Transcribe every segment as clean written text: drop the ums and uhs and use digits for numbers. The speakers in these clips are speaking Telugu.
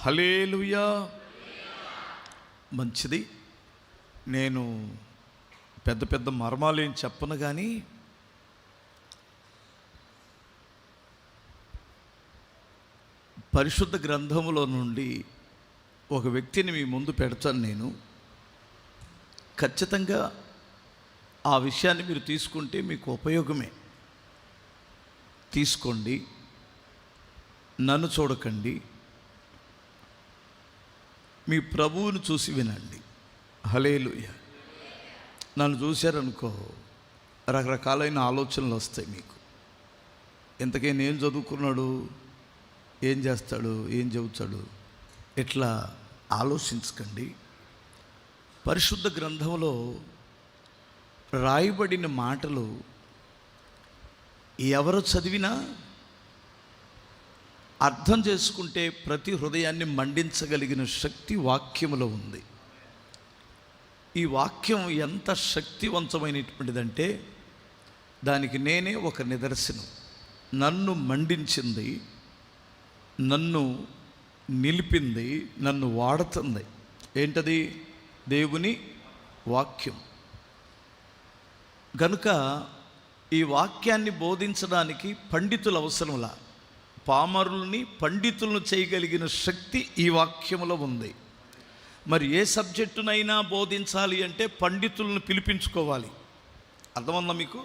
హల్లెలూయా. మంచిది. నేను పెద్ద పెద్ద మర్మాలు ఏం చెప్పను, కానీ పరిశుద్ధ గ్రంథములో నుండి ఒక వ్యక్తిని మీ ముందు పెడతాను. నేను ఖచ్చితంగా ఆ విషయాన్ని మీరు తీసుకుంటే మీకు ఉపయోగమే. తీసుకోండి, నన్ను చూడకండి, మీ ప్రభువును చూసి వినండి. హల్లెలూయా. నన్ను చూశారనుకో రకరకాలైన ఆలోచనలు వస్తాయి మీకు. ఇంతకైనా ఏం చదువుకున్నాడు, ఏం చేస్తాడు, ఏం చెబుతాడు, ఇట్లా ఆలోచించకండి. పరిశుద్ధ గ్రంథంలో రాయబడిన మాటలు ఎవరు చదివినా అర్థం చేసుకుంటే ప్రతి హృదయాన్ని మండించగలిగిన శక్తి వాక్యములో ఉంది. ఈ వాక్యం ఎంత శక్తివంతమైనటువంటిదంటే దానికి నేనే ఒక నిదర్శనం. నన్ను మండించింది, నన్ను నిలిపింది, నన్ను వాడుతుంది. ఏంటది? దేవుని వాక్యం. గనుక ఈ వాక్యాన్ని బోధించడానికి పండితులు అవసరంలా, పామరుల్ని పండితులను చేయగలిగిన శక్తి ఈ వాక్యములో ఉంది. మరి ఏ సబ్జెక్టునైనా బోధించాలి అంటే పండితులను పిలిపించుకోవాలి. అర్థమవుతుందా మీకు?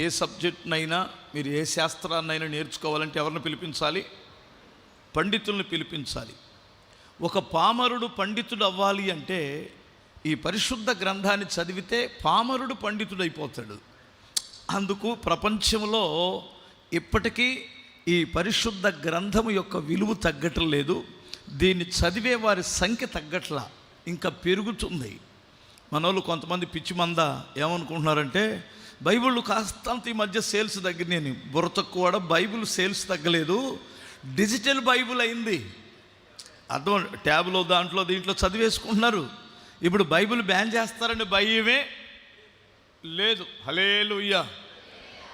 ఏ సబ్జెక్టునైనా మీరు ఏ శాస్త్రాన్నైనా నేర్చుకోవాలంటే ఎవరిని పిలిపించాలి? పండితులను పిలిపించాలి. ఒక పామరుడు పండితుడు అవ్వాలి అంటే ఈ పరిశుద్ధ గ్రంథాన్ని చదివితే పామరుడు పండితుడు అయిపోతాడు. అందుకు ప్రపంచంలో ఇప్పటికీ ఈ పరిశుద్ధ గ్రంథము యొక్క విలువ తగ్గటం లేదు. దీన్ని చదివే వారి సంఖ్య తగ్గట్లా, ఇంకా పెరుగుతుంది. మనోళ్ళు కొంతమంది పిచ్చి మంద ఏమనుకుంటున్నారంటే బైబిళ్ళు కాస్తంత ఈ మధ్య సేల్స్ దగ్గర, నేను బుర్ర తక్కువ, బైబిల్ సేల్స్ తగ్గలేదు, డిజిటల్ బైబిల్ అయింది. అర్థం? ట్యాబ్లో దాంట్లో దీంట్లో చదివేసుకుంటున్నారు. ఇప్పుడు బైబిల్ బ్యాన్ చేస్తారని భయమే లేదు. హల్లెలూయా.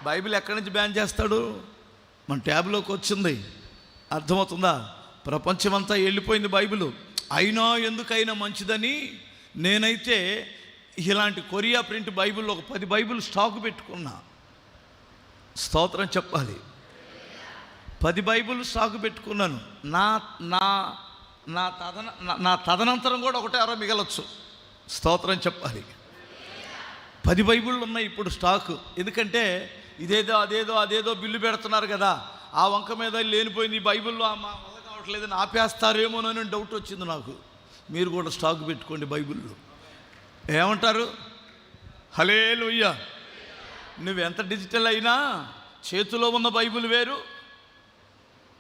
బైబిల్ ఎక్కడి నుంచి బ్యాన్ చేస్తాడు? మన ట్యాబ్లోకి వచ్చింది. అర్థమవుతుందా? ప్రపంచమంతా వెళ్ళిపోయింది బైబిల్. అయినా ఎందుకైనా మంచిదని నేనైతే ఇలాంటి కొరియా ప్రింట్ బైబిల్లో ఒక 10 బైబిల్ స్టాక్ పెట్టుకున్నా. స్తోత్రం చెప్పాలి. 10 బైబిల్ స్టాక్ పెట్టుకున్నాను. నా తదనంతరం కూడా ఒకటే అర మిగలొచ్చు. స్తోత్రం చెప్పాలి. 10 బైబిళ్ళు ఉన్నాయి ఇప్పుడు స్టాకు. ఎందుకంటే అదేదో బిల్లు పెడుతున్నారు కదా, ఆ వంక మీద లేనిపోయింది బైబిల్లో మా వల్ల కావట్లేదని ఆపేస్తారేమోనని డౌట్ వచ్చింది నాకు. మీరు కూడా స్టాక్ పెట్టుకోండి బైబిల్లో. ఏమంటారు? హల్లెలూయా. నువ్వెంత డిజిటల్ అయినా చేతిలో ఉన్న బైబిల్ వేరు,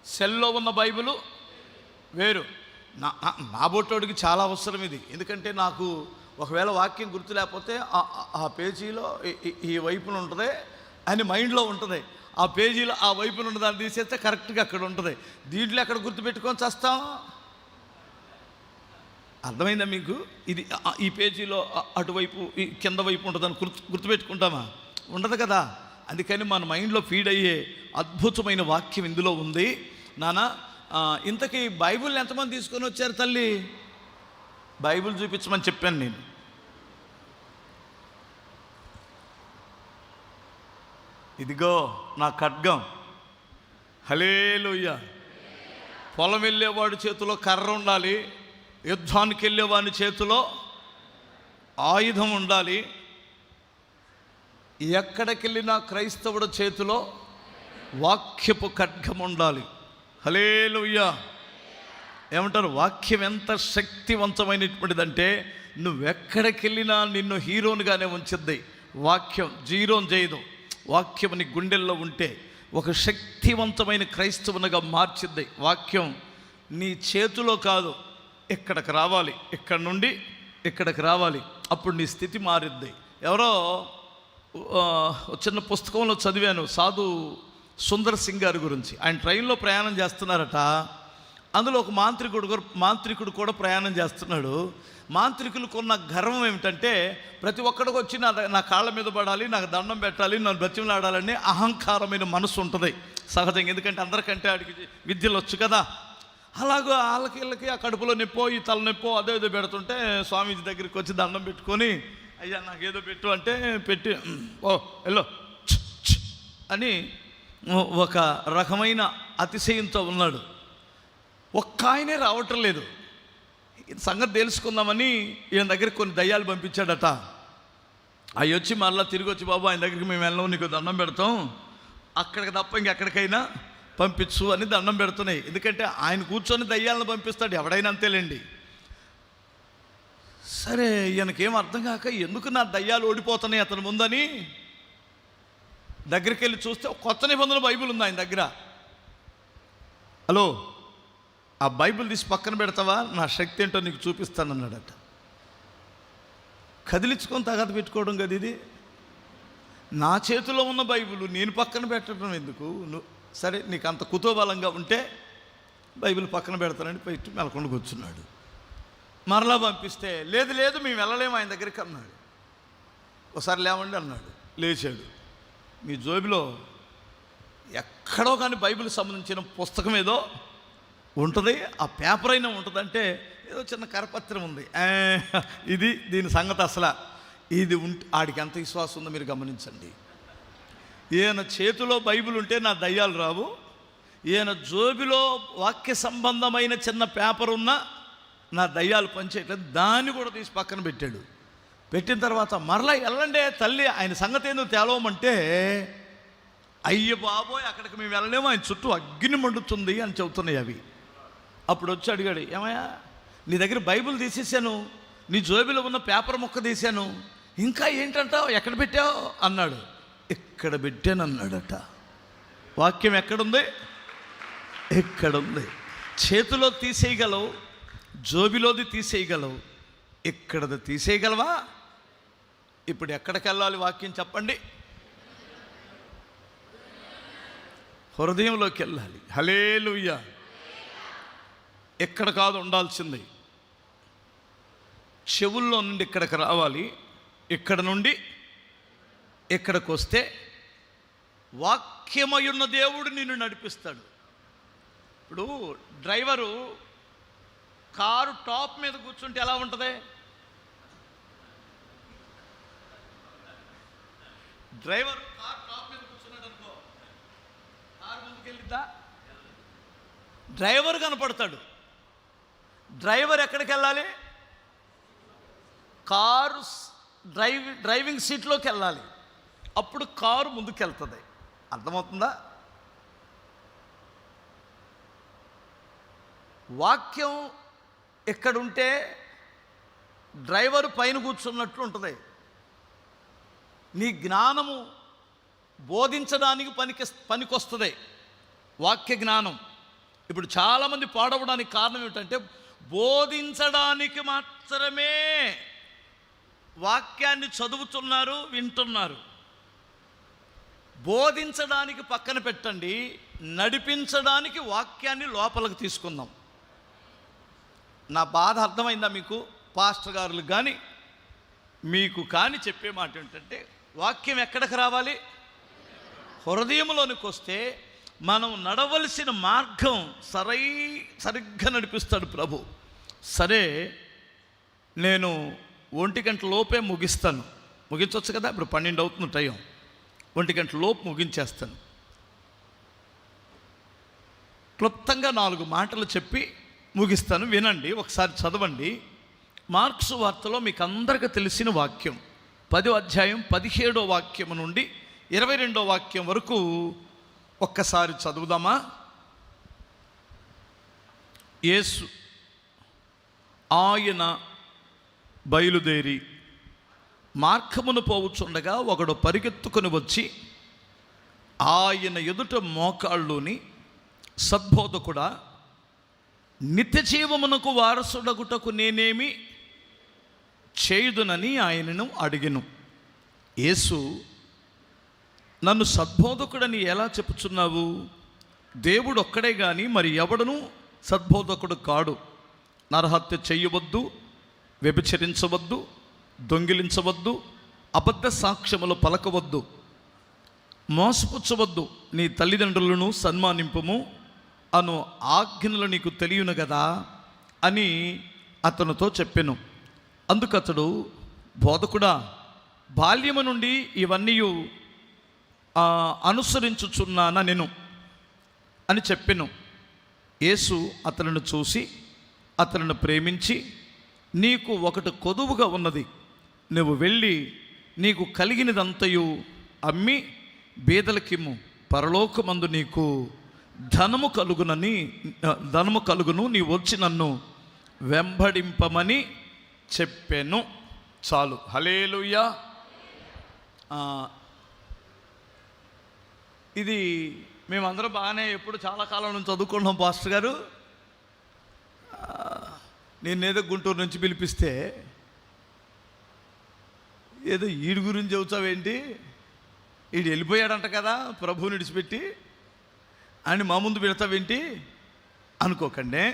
సెల్లో ఉన్న బైబిల్ వేరు. నా బొట్టోడికి చాలా అవసరం ఇది. ఎందుకంటే నాకు ఒకవేళ వాక్యం గుర్తు లేకపోతే ఆ పేజీలో ఈ వైపున ఉంటుంది అని మైండ్లో ఉంటుంది. ఆ పేజీలో ఆ వైపున ఉన్న దాన్ని తీసేస్తే కరెక్ట్గా అక్కడ ఉంటుంది. దీంట్లో ఎక్కడ గుర్తుపెట్టుకొని చేస్తాం? అర్థమైందా మీకు? ఇది ఈ పేజీలో అటువైపు ఈ కింద వైపు ఉంటుందని గుర్తుపెట్టుకుంటామా? ఉండదు కదా. అందుకని మన మైండ్లో ఫీడ్ అయ్యే అద్భుతమైన వాక్యం ఇందులో ఉంది. నాన్న, ఇంతకీ బైబిల్ ఎంతమంది తీసుకొని వచ్చారు తల్లి? బైబిల్ చూపించమని చెప్పాను నేను. ఇదిగో నా ఖడ్గం. హల్లెలూయా. పొలం వెళ్ళేవాడి చేతిలో కర్ర ఉండాలి, యుద్ధానికి వెళ్ళేవాడి చేతిలో ఆయుధం ఉండాలి. ఎక్కడికి వెళ్ళినా క్రైస్తవుడు చేతిలో వాక్యపు ఖడ్గం ఉండాలి. హల్లెలూయా. ఏమంటారు? వాక్యం ఎంత శక్తివంతమైనటువంటిదంటే నువ్వెక్కడికి వెళ్ళినా నిన్ను హీరోనిగానే ఉంచుద్ది. వాక్యం జీరోని చేయదు. వాక్యం నీ గుండెల్లో ఉంటే ఒక శక్తివంతమైన క్రైస్తవునిగా మార్చిద్ది. వాక్యం నీ చేతిలో కాదు, ఇక్కడికి రావాలి, ఇక్కడ నుండి ఇక్కడికి రావాలి. అప్పుడు నీ స్థితి మారిద్ది. ఎవరో చిన్న పుస్తకంలో చదివాను, సాధు సుందర్ సింగ్ గారి గురించి. ఆయన ట్రైన్లో ప్రయాణం చేస్తున్నారట. అందులో ఒక మాంత్రికుడు కూడా ప్రయాణం చేస్తున్నాడు. మాంత్రికులకు ఉన్న గర్వం ఏమిటంటే ప్రతి ఒక్కడికి వచ్చి నా కాళ్ళ మీద పడాలి, నాకు దండం పెట్టాలి, నన్ను బ్రతిమలాడాలని అహంకారమైన మనసు ఉంటుంది. సహజంగా, ఎందుకంటే అందరికంటే ఆడికి విద్యలు వచ్చు కదా. అలాగో వాళ్ళకి వీళ్ళకి ఆ కడుపులో నొప్పో ఈ తలనొప్పో అదో ఏదో పెడుతుంటే స్వామీజీ దగ్గరికి వచ్చి దండం పెట్టుకొని, అయ్యా నాకేదో పెట్టు అంటే పెట్టి, ఓ ఎల్లో అని ఒక రకమైన అతిశయంతో ఉన్నాడు. ఒక్క ఆయనే రావటం లేదు. సంగతి తెలుసుకుందామని ఈయన దగ్గరికి కొన్ని దయ్యాలు పంపించాడట. అవి వచ్చి మళ్ళీ తిరిగి వచ్చి, బాబు ఆయన దగ్గరికి మేము వెళ్ళాము, నీకు దండం పెడతాం, అక్కడికి తప్ప ఇంకెక్కడికైనా పంపించు అని దండం పెడుతున్నాయి. ఎందుకంటే ఆయన కూర్చొని దయ్యాలను పంపిస్తాడు, ఎవడైనా అంతేలేండి. సరే, ఈయనకేం అర్థం కాక ఎందుకు నా దయ్యాలు ఓడిపోతున్నాయి అతని ముందని దగ్గరికి వెళ్ళి చూస్తే కొత్త నిబంధన బైబిల్ ఉంది ఆయన దగ్గర. హలో, ఆ బైబిల్ తీసి పక్కన పెడతావా, నా శక్తి ఏంటో నీకు చూపిస్తానన్నాడట. కదిలించుకొని తగద పెట్టుకోవడం కదా ఇది. నా చేతిలో ఉన్న బైబిల్ నేను పక్కన పెట్టడం ఎందుకు? సరే, నీకు అంత కుతూహలంగా ఉంటే బైబిల్ పక్కన పెడతానని పెట్టి మెలకొండ కూర్చున్నాడు. మరలా పంపిస్తే, లేదు లేదు మేము వెళ్ళలేము ఆయన దగ్గరికి అన్నాడు. ఒకసారి లేవండి అన్నాడు. లేచాడు. మీ జోబిలో ఎక్కడో కానీ బైబిల్ సంబంధించిన పుస్తకం ఏదో ఉంటుంది, ఆ పేపర్ అయినా ఉంటుందంటే ఏదో చిన్న కరపత్రం ఉంది, ఇది దీని సంగతి అసలు ఇది ఆడికి ఎంత విశ్వాసం ఉందో మీరు గమనించండి. ఈయన చేతిలో బైబిల్ ఉంటే నా దయ్యాలు రావు, ఈయన జోబిలో వాక్య సంబంధమైన చిన్న పేపర్ ఉన్నా నా దయ్యాలు పనిచేయట్లేదు. దాన్ని కూడా తీసి పక్కన పెట్టాడు. పెట్టిన తర్వాత మరలా వెళ్ళండి తల్లి, ఆయన సంగతి ఏందో తేలవమంటే, అయ్య బాబోయ్ అక్కడికి మేము వెళ్ళలేము, ఆయన చుట్టూ అగ్ని మండుతుంది అని చెబుతున్నాయి అవి. అప్పుడు వచ్చి అడిగాడు, ఏమయ్యా నీ దగ్గర బైబిల్ తీసేసాను, నీ జోబిలో ఉన్న పేపర్ ముక్క తీశాను, ఇంకా ఏంటంటావు, ఎక్కడ పెట్టావు అన్నాడు. ఎక్కడ పెట్టాను అన్నాడట. వాక్యం ఎక్కడుంది? ఎక్కడుంది? చేతిలో తీసేయగలవు, జోబిలోది తీసేయగలవు, ఇక్కడది తీసేయగలవా? ఇప్పుడు ఎక్కడికి వెళ్ళాలి వాక్యం చెప్పండి? హృదయంలోకి వెళ్ళాలి. హల్లెలూయా. ఎక్కడ కాదు ఉండాల్సింది, చెవుల్లో నుండి ఇక్కడికి రావాలి, ఇక్కడ నుండి ఇక్కడికి వస్తే వాక్యమయున్న దేవుడు నిన్ను నడిపిస్తాడు. ఇప్పుడు డ్రైవరు కారు టాప్ మీద కూర్చుంటే ఎలా ఉంటుంది? డ్రైవర్ కారు టాప్ మీద కూర్చున్నాడు అనుకో, కారు ముందుకెళ్ళిద్దా? డ్రైవర్ కనపడతాడు. డ్రైవర్ ఎక్కడికి వెళ్ళాలి? కారు డ్రైవింగ్ సీట్లోకి వెళ్ళాలి, అప్పుడు కారు ముందుకెళ్తుంది. అర్థమవుతుందా? వాక్యం ఎక్కడుంటే డ్రైవరు పైన కూర్చున్నట్లు ఉంటుంది. నీ జ్ఞానము బోధించడానికి పనికొస్తుంది వాక్య జ్ఞానం. ఇప్పుడు చాలామంది పాడవడానికి కారణం ఏమిటంటే, బోధించడానికి మాత్రమే వాక్యాన్ని చదువుతున్నారు, వింటున్నారు. బోధించడానికి పక్కన పెట్టండి, నడిపించడానికి వాక్యాన్ని లోపలికి తీసుకుందాం. నా బాధ అర్థమైందా మీకు? పాస్టర్ గారులు కానీ మీకు కానీ చెప్పే మాట ఏంటంటే, వాక్యం ఎక్కడికి రావాలి? హృదయంలోనికి వస్తే మనం నడవలసిన మార్గం సరిగ్గా నడిపిస్తాడు ప్రభు. సరే, నేను 1 గంట లోపే ముగిస్తాను. ముగించవచ్చు కదా, ఇప్పుడు 12 అవుతుంది టైం. 1 గంట లోపు ముగించేస్తాను. క్లుప్తంగా 4 మాటలు చెప్పి ముగిస్తాను, వినండి, ఒకసారి చదవండి. మార్క్సు వార్తలో మీకు అందరికీ తెలిసిన వాక్యం 10వ అధ్యాయం 17వ వాక్యం నుండి 22వ వాక్యం వరకు ఒక్కసారి చదువుదామా? యేసు ఆయన బయలుదేరి మార్గమును పోవుచుండగా ఒకడు పరిగెత్తుకొని వచ్చి ఆయన ఎదుట మోకాళ్ళుని, సద్బోధకుడా, నిత్య జీవమునకు వారసుడగుటకు నేనేమి చేయుదునని ఆయనను అడిగెను. యేసు, నన్ను సద్బోధకుడని ఎలా చెప్పుచున్నావు? దేవుడు ఒక్కడే కానీ మరి ఎవడను సద్బోధకుడు కాడు. నరహత్య చెయ్యవద్దు, వ్యభిచరించవద్దు, దొంగిలించవద్దు, అబద్ధ సాక్ష్యములు పలకవద్దు, మోసపుచ్చవద్దు, నీ తల్లిదండ్రులను సన్మానింపుము అను ఆజ్ఞలు నీకు తెలియను కదా అని అతనితో చెప్పెను. అందుకతడు, బోధకుడా, బాల్యము నుండి ఇవన్నీ అనుసరించుచున్నానా నేను అని చెప్పెను. యేసు అతనిని చూసి అతనిని ప్రేమించి, నీకు ఒకటి కొదువుగా ఉన్నది, నువ్వు వెళ్ళి నీకు కలిగినదంతయు అమ్మి బీదలకిమ్ము, పరలోకమందు నీకు ధనము కలుగును, నీ వచ్చి నన్ను వెంబడింపమని చెప్పాను. చాలు. హల్లెలూయా. ఇది మేమందరం బాగానే ఎప్పుడు చాలా కాలం నుంచి చదువుకుంటున్నాం పాస్టర్ గారు. నేనేదో గుంటూరు నుంచి పిలిపిస్తే ఏదో ఈడి గురించి చెబుతావేంటి, ఈడు వెళ్ళిపోయాడంట కదా ప్రభువుని విడిచిపెట్టి అని మా ముందు పెడతావేంటి అనుకోకండి.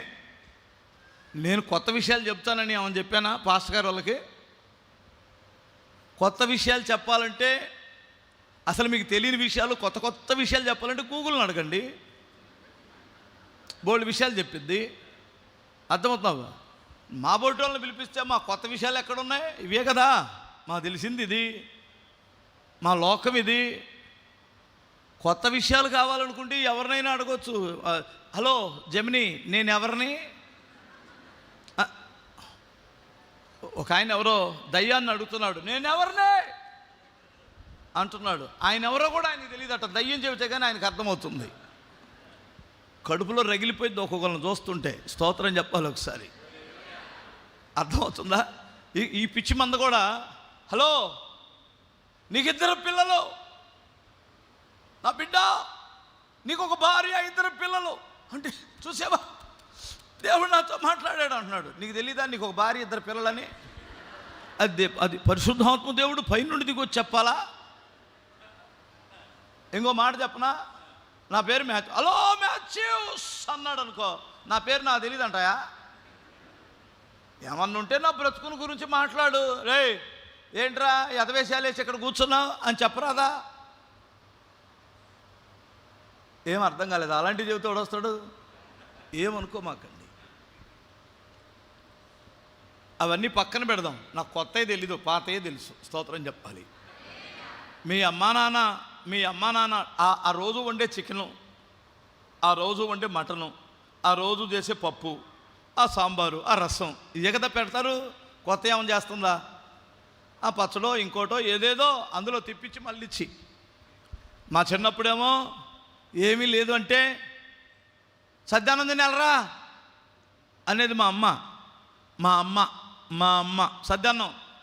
నేను కొత్త విషయాలు చెప్తానని ఏమని చెప్పానా పాస్టర్ గారు వాళ్ళకి? కొత్త విషయాలు చెప్పాలంటే, అసలు మీకు తెలియని విషయాలు, కొత్త విషయాలు చెప్పాలంటే గూగుల్ని అడగండి, బోల్డ్ విషయాలు చెప్పిద్ది. అర్థమవుతున్నావా? మా బోటి వాళ్ళని పిలిపిస్తే మా కొత్త విషయాలు ఎక్కడున్నాయి? ఇవే కదా మాకు తెలిసింది, ఇది మా లోకం, ఇది. కొత్త విషయాలు కావాలనుకుంటే ఎవరినైనా అడగొచ్చు. హలో జెమిని, నేను ఎవరిని? ఒక ఆయన ఎవరో దయ్యాన్ని అడుగుతున్నాడు, నేను ఎవరిని అంటున్నాడు. ఆయన ఎవరో కూడా ఆయనకి తెలియదట. దయ్యం చెబితే కానీ ఆయనకు అర్థమవుతుంది. కడుపులో రగిలిపోయింది ఒక్కొక్కరిని చూస్తుంటే. స్తోత్రం చెప్పాలి ఒకసారి. అర్థమవుతుందా? ఈ పిచ్చి మంద కూడా, హలో నీకు 2 పిల్లలు, నా బిడ్డ నీకు ఒక భార్య, 2 పిల్లలు అంటే, చూసావా దేవుడు నాతో మాట్లాడాడు అంటున్నాడు. నీకు తెలీదా నీకు ఒక భార్య 2 పిల్లలని? అది పరిశుద్ధాత్మ దేవుడు పైనుండి దిగొచ్చి చెప్పాలా? ఇంకో మాట చెప్పనా, నా పేరు మ్యాథ్యూ, హలో మ్యాథ్యూస్ అన్నాడు అనుకో, నా పేరు నాకు తెలియదంటాయా? ఏమన్నా ఉంటే నా బ్రతుకుని గురించి మాట్లాడు. రే ఏంట్రా ఎదవేశాలు వేసి ఇక్కడ కూర్చున్నావు అని చెప్పరాదా? ఏం అర్థం కాలేదు. అలాంటివి చెబుతూ వస్తాడు. ఏమనుకోమాకండి, అవన్నీ పక్కన పెడదాం. నాకు కొత్తవి తెలీదు, పాతయే తెలుసు. స్తోత్రం చెప్పాలి. మీ అమ్మా నాన్న ఆ రోజు వండే చికెను, ఆ రోజు వండే మటను, ఆ రోజు చేసే పప్పు, ఆ సాంబారు, ఆ రసం, ఇదే కదా పెడతారు. కొత్త ఏమని చేస్తుందా? ఆ పచ్చడో ఇంకోటో ఏదేదో అందులో తిప్పించి మళ్ళీ ఇచ్చి. మా చిన్నప్పుడేమో ఏమీ లేదు అంటే సద్యానం తినేలరా అనేది మా అమ్మ.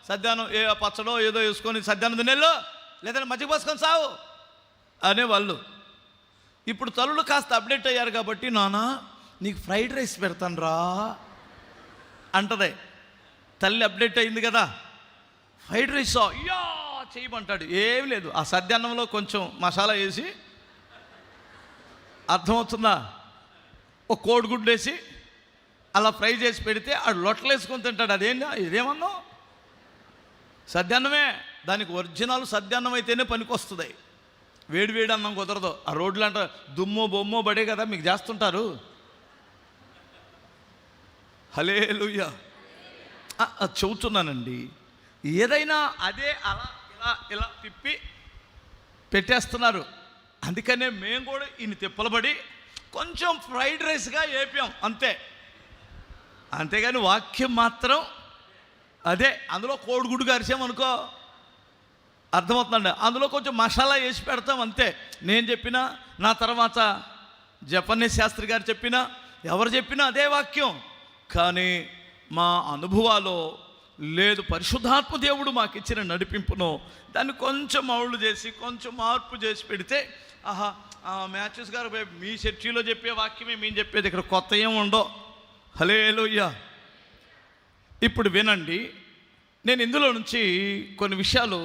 సద్యానం ఏ పచ్చడో ఏదో వేసుకొని సద్యానం తినేళ్ళు, లేదంటే మజ్జిగ పోసుకొని సావు అనేవాళ్ళు. ఇప్పుడు తల్లులు కాస్త అప్డేట్ అయ్యారు కాబట్టి, నానా నీకు ఫ్రైడ్ రైస్ పెడతాను రా అంటదే. తల్లి అప్డేట్ అయింది కదా, ఫ్రైడ్ రైస్ అయ్యా చేయమంటాడు. ఏమి లేదు, ఆ సద్యాన్నంలో కొంచెం మసాలా వేసి, అర్థమవుతుందా, ఒక కోడిగుడ్డు వేసి అలా ఫ్రై చేసి పెడితే ఆడు లొట్టలు వేసుకొని తింటాడు. ఇదేమన్నా సద్యాన్నమే. దానికి ఒరిజినల్ సద్యాన్నం అయితేనే పనికొస్తుంది. వేడి అన్నం కుదరదు. ఆ రోడ్లు అంట దుమ్మో బొమ్మో పడే కదా మీకు చేస్తుంటారు. హల్లెలూయా. చెబుతున్నానండి, ఏదైనా అదే అలా ఇలా తిప్పి పెట్టేస్తున్నారు. అందుకనే మేము కూడా ఈయన తిప్పలబడి కొంచెం ఫ్రైడ్ రైస్గా వేపాం అంతే. అంతేగాని వాక్యం మాత్రం అదే. అందులో కోడిగుడ్డు అరిసామనుకో, అర్థమవుతుందండి, అందులో కొంచెం మసాలా వేసి పెడతాం అంతే. నేను చెప్పినా, నా తర్వాత జపనీస్ శాస్త్రి గారు చెప్పినా, ఎవరు చెప్పినా అదే వాక్యం. కానీ మా అనుభవాలో లేదు. పరిశుద్ధాత్మ దేవుడు మాకు ఇచ్చిన నడిపింపును దాన్ని కొంచెం మౌళ్ళు చేసి, కొంచెం మార్పు చేసి పెడితే, ఆహా మ్యాథ్యూస్ గారు మీ చర్చిలో చెప్పే వాక్యమే మేము చెప్పేది, ఇక్కడ కొత్త ఏం ఉండో. హల్లెలూయా. ఇప్పుడు వినండి, నేను ఇందులో నుంచి కొన్ని విషయాలు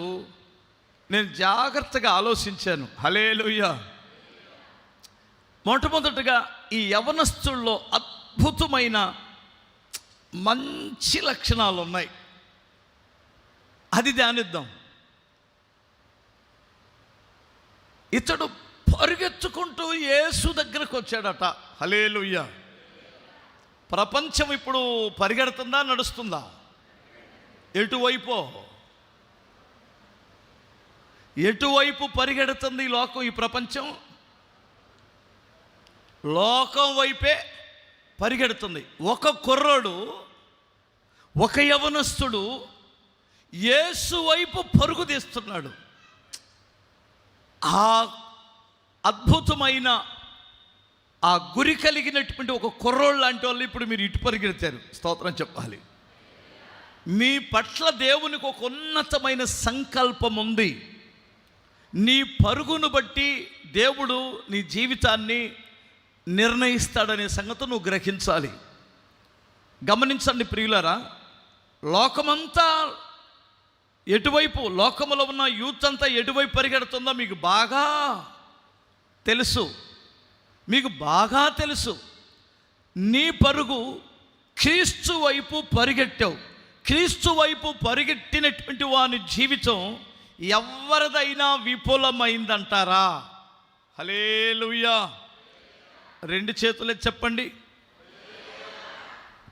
నేను జాగ్రత్తగా ఆలోచించాను. హల్లెలూయా. మొట్టమొదటిగా ఈ యవనస్తుల్లో అద్భుతమైన మంచి లక్షణాలు ఉన్నాయి. అది ధ్యానిద్దాం. ఇతడు పరిగెత్తుకుంటూ యేసు దగ్గరకు వచ్చాడట. హల్లెలూయా. ప్రపంచం ఇప్పుడు పరిగెడుతుందా, నడుస్తుందా? ఎటువైపు పరిగెడుతుంది ఈ లోకం, ఈ ప్రపంచం? లోకం వైపే పరిగెడుతుంది. ఒక కుర్రోడు, ఒక యవనస్తుడు యేసు వైపు పరుగు తీస్తున్నాడు. ఆ అద్భుతమైన ఆ గురి కలిగినటువంటి ఒక కుర్రోళ్ళు లాంటి వాళ్ళు ఇప్పుడు మీరు ఇటు పరిగెడతారు. స్తోత్రం చెప్పాలి. మీ పట్ల దేవునికి ఒక ఉన్నతమైన సంకల్పం ఉంది. నీ పరుగును బట్టి దేవుడు నీ జీవితాన్ని నిర్ణయిస్తాడనే సంగతి నువ్వు గ్రహించాలి. గమనించండి ప్రియులారా, లోకమంతా ఎటువైపు, లోకములో ఉన్న యూత్ అంతా ఎటువైపు పరిగెడుతుందో మీకు బాగా తెలుసు. నీ పరుగు క్రీస్తు వైపు పరిగెట్టావు. క్రీస్తు వైపు పరిగెట్టినటువంటి వాని జీవితం ఎవరిదైనా విపులమైందంటారా? హల్లెలూయా. 2 చేతులే చెప్పండి.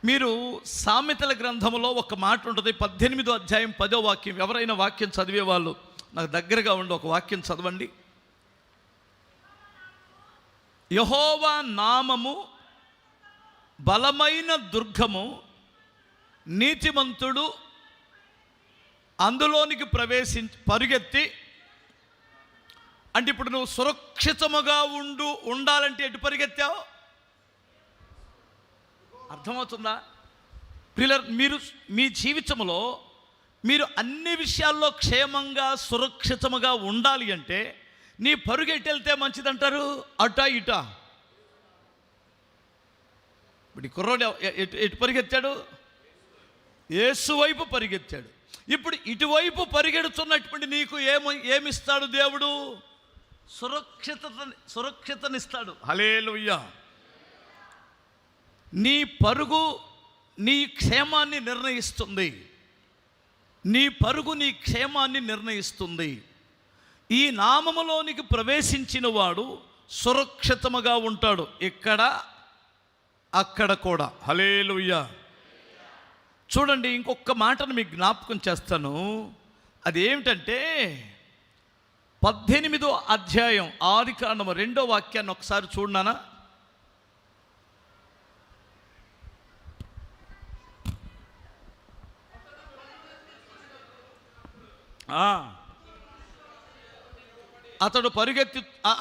మీరు సామెతల గ్రంథంలో ఒక మాట ఉంటుంది, 18వ అధ్యాయం 10వ వాక్యం. ఎవరైనా వాక్యం చదివే వాళ్ళు నాకు దగ్గరగా ఉండి ఒక వాక్యం చదవండి. యెహోవా నామము బలమైన దుర్గము, నీతిమంతుడు అందులోనికి పరిగెత్తి. అంటే ఇప్పుడు నువ్వు సురక్షితముగా ఉండాలంటే ఎటు పరిగెత్తావు? అర్థమవుతుందా? పిల్లలు, మీరు మీ జీవితంలో మీరు అన్ని విషయాల్లో క్షేమంగా సురక్షితముగా ఉండాలి అంటే నీ పరుగు ఎటు వెళ్తే మంచిదంటారు? అటా ఇటా? ఇప్పుడు కుర్రోడు ఎటు పరిగెత్తాడు? యేసు వైపు పరిగెత్తాడు. ఇప్పుడు ఇటువైపు పరిగెడుతున్నటువంటి నీకు ఏమిస్తాడు దేవుడు? సురక్షితనిస్తాడు. హల్లెలూయా. నీ పరుగు నీ క్షేమాన్ని నిర్ణయిస్తుంది. ఈ నామములోనికి ప్రవేశించిన వాడు సురక్షితముగా ఉంటాడు, ఇక్కడ అక్కడ కూడా. హల్లెలూయా. చూడండి, ఇంకొక మాటను మీకు జ్ఞాపకం చేస్తాను. అదేమిటంటే 18వ అధ్యాయం ఆదికాండము 2వ వాక్యాన్ని ఒకసారి చూడనా?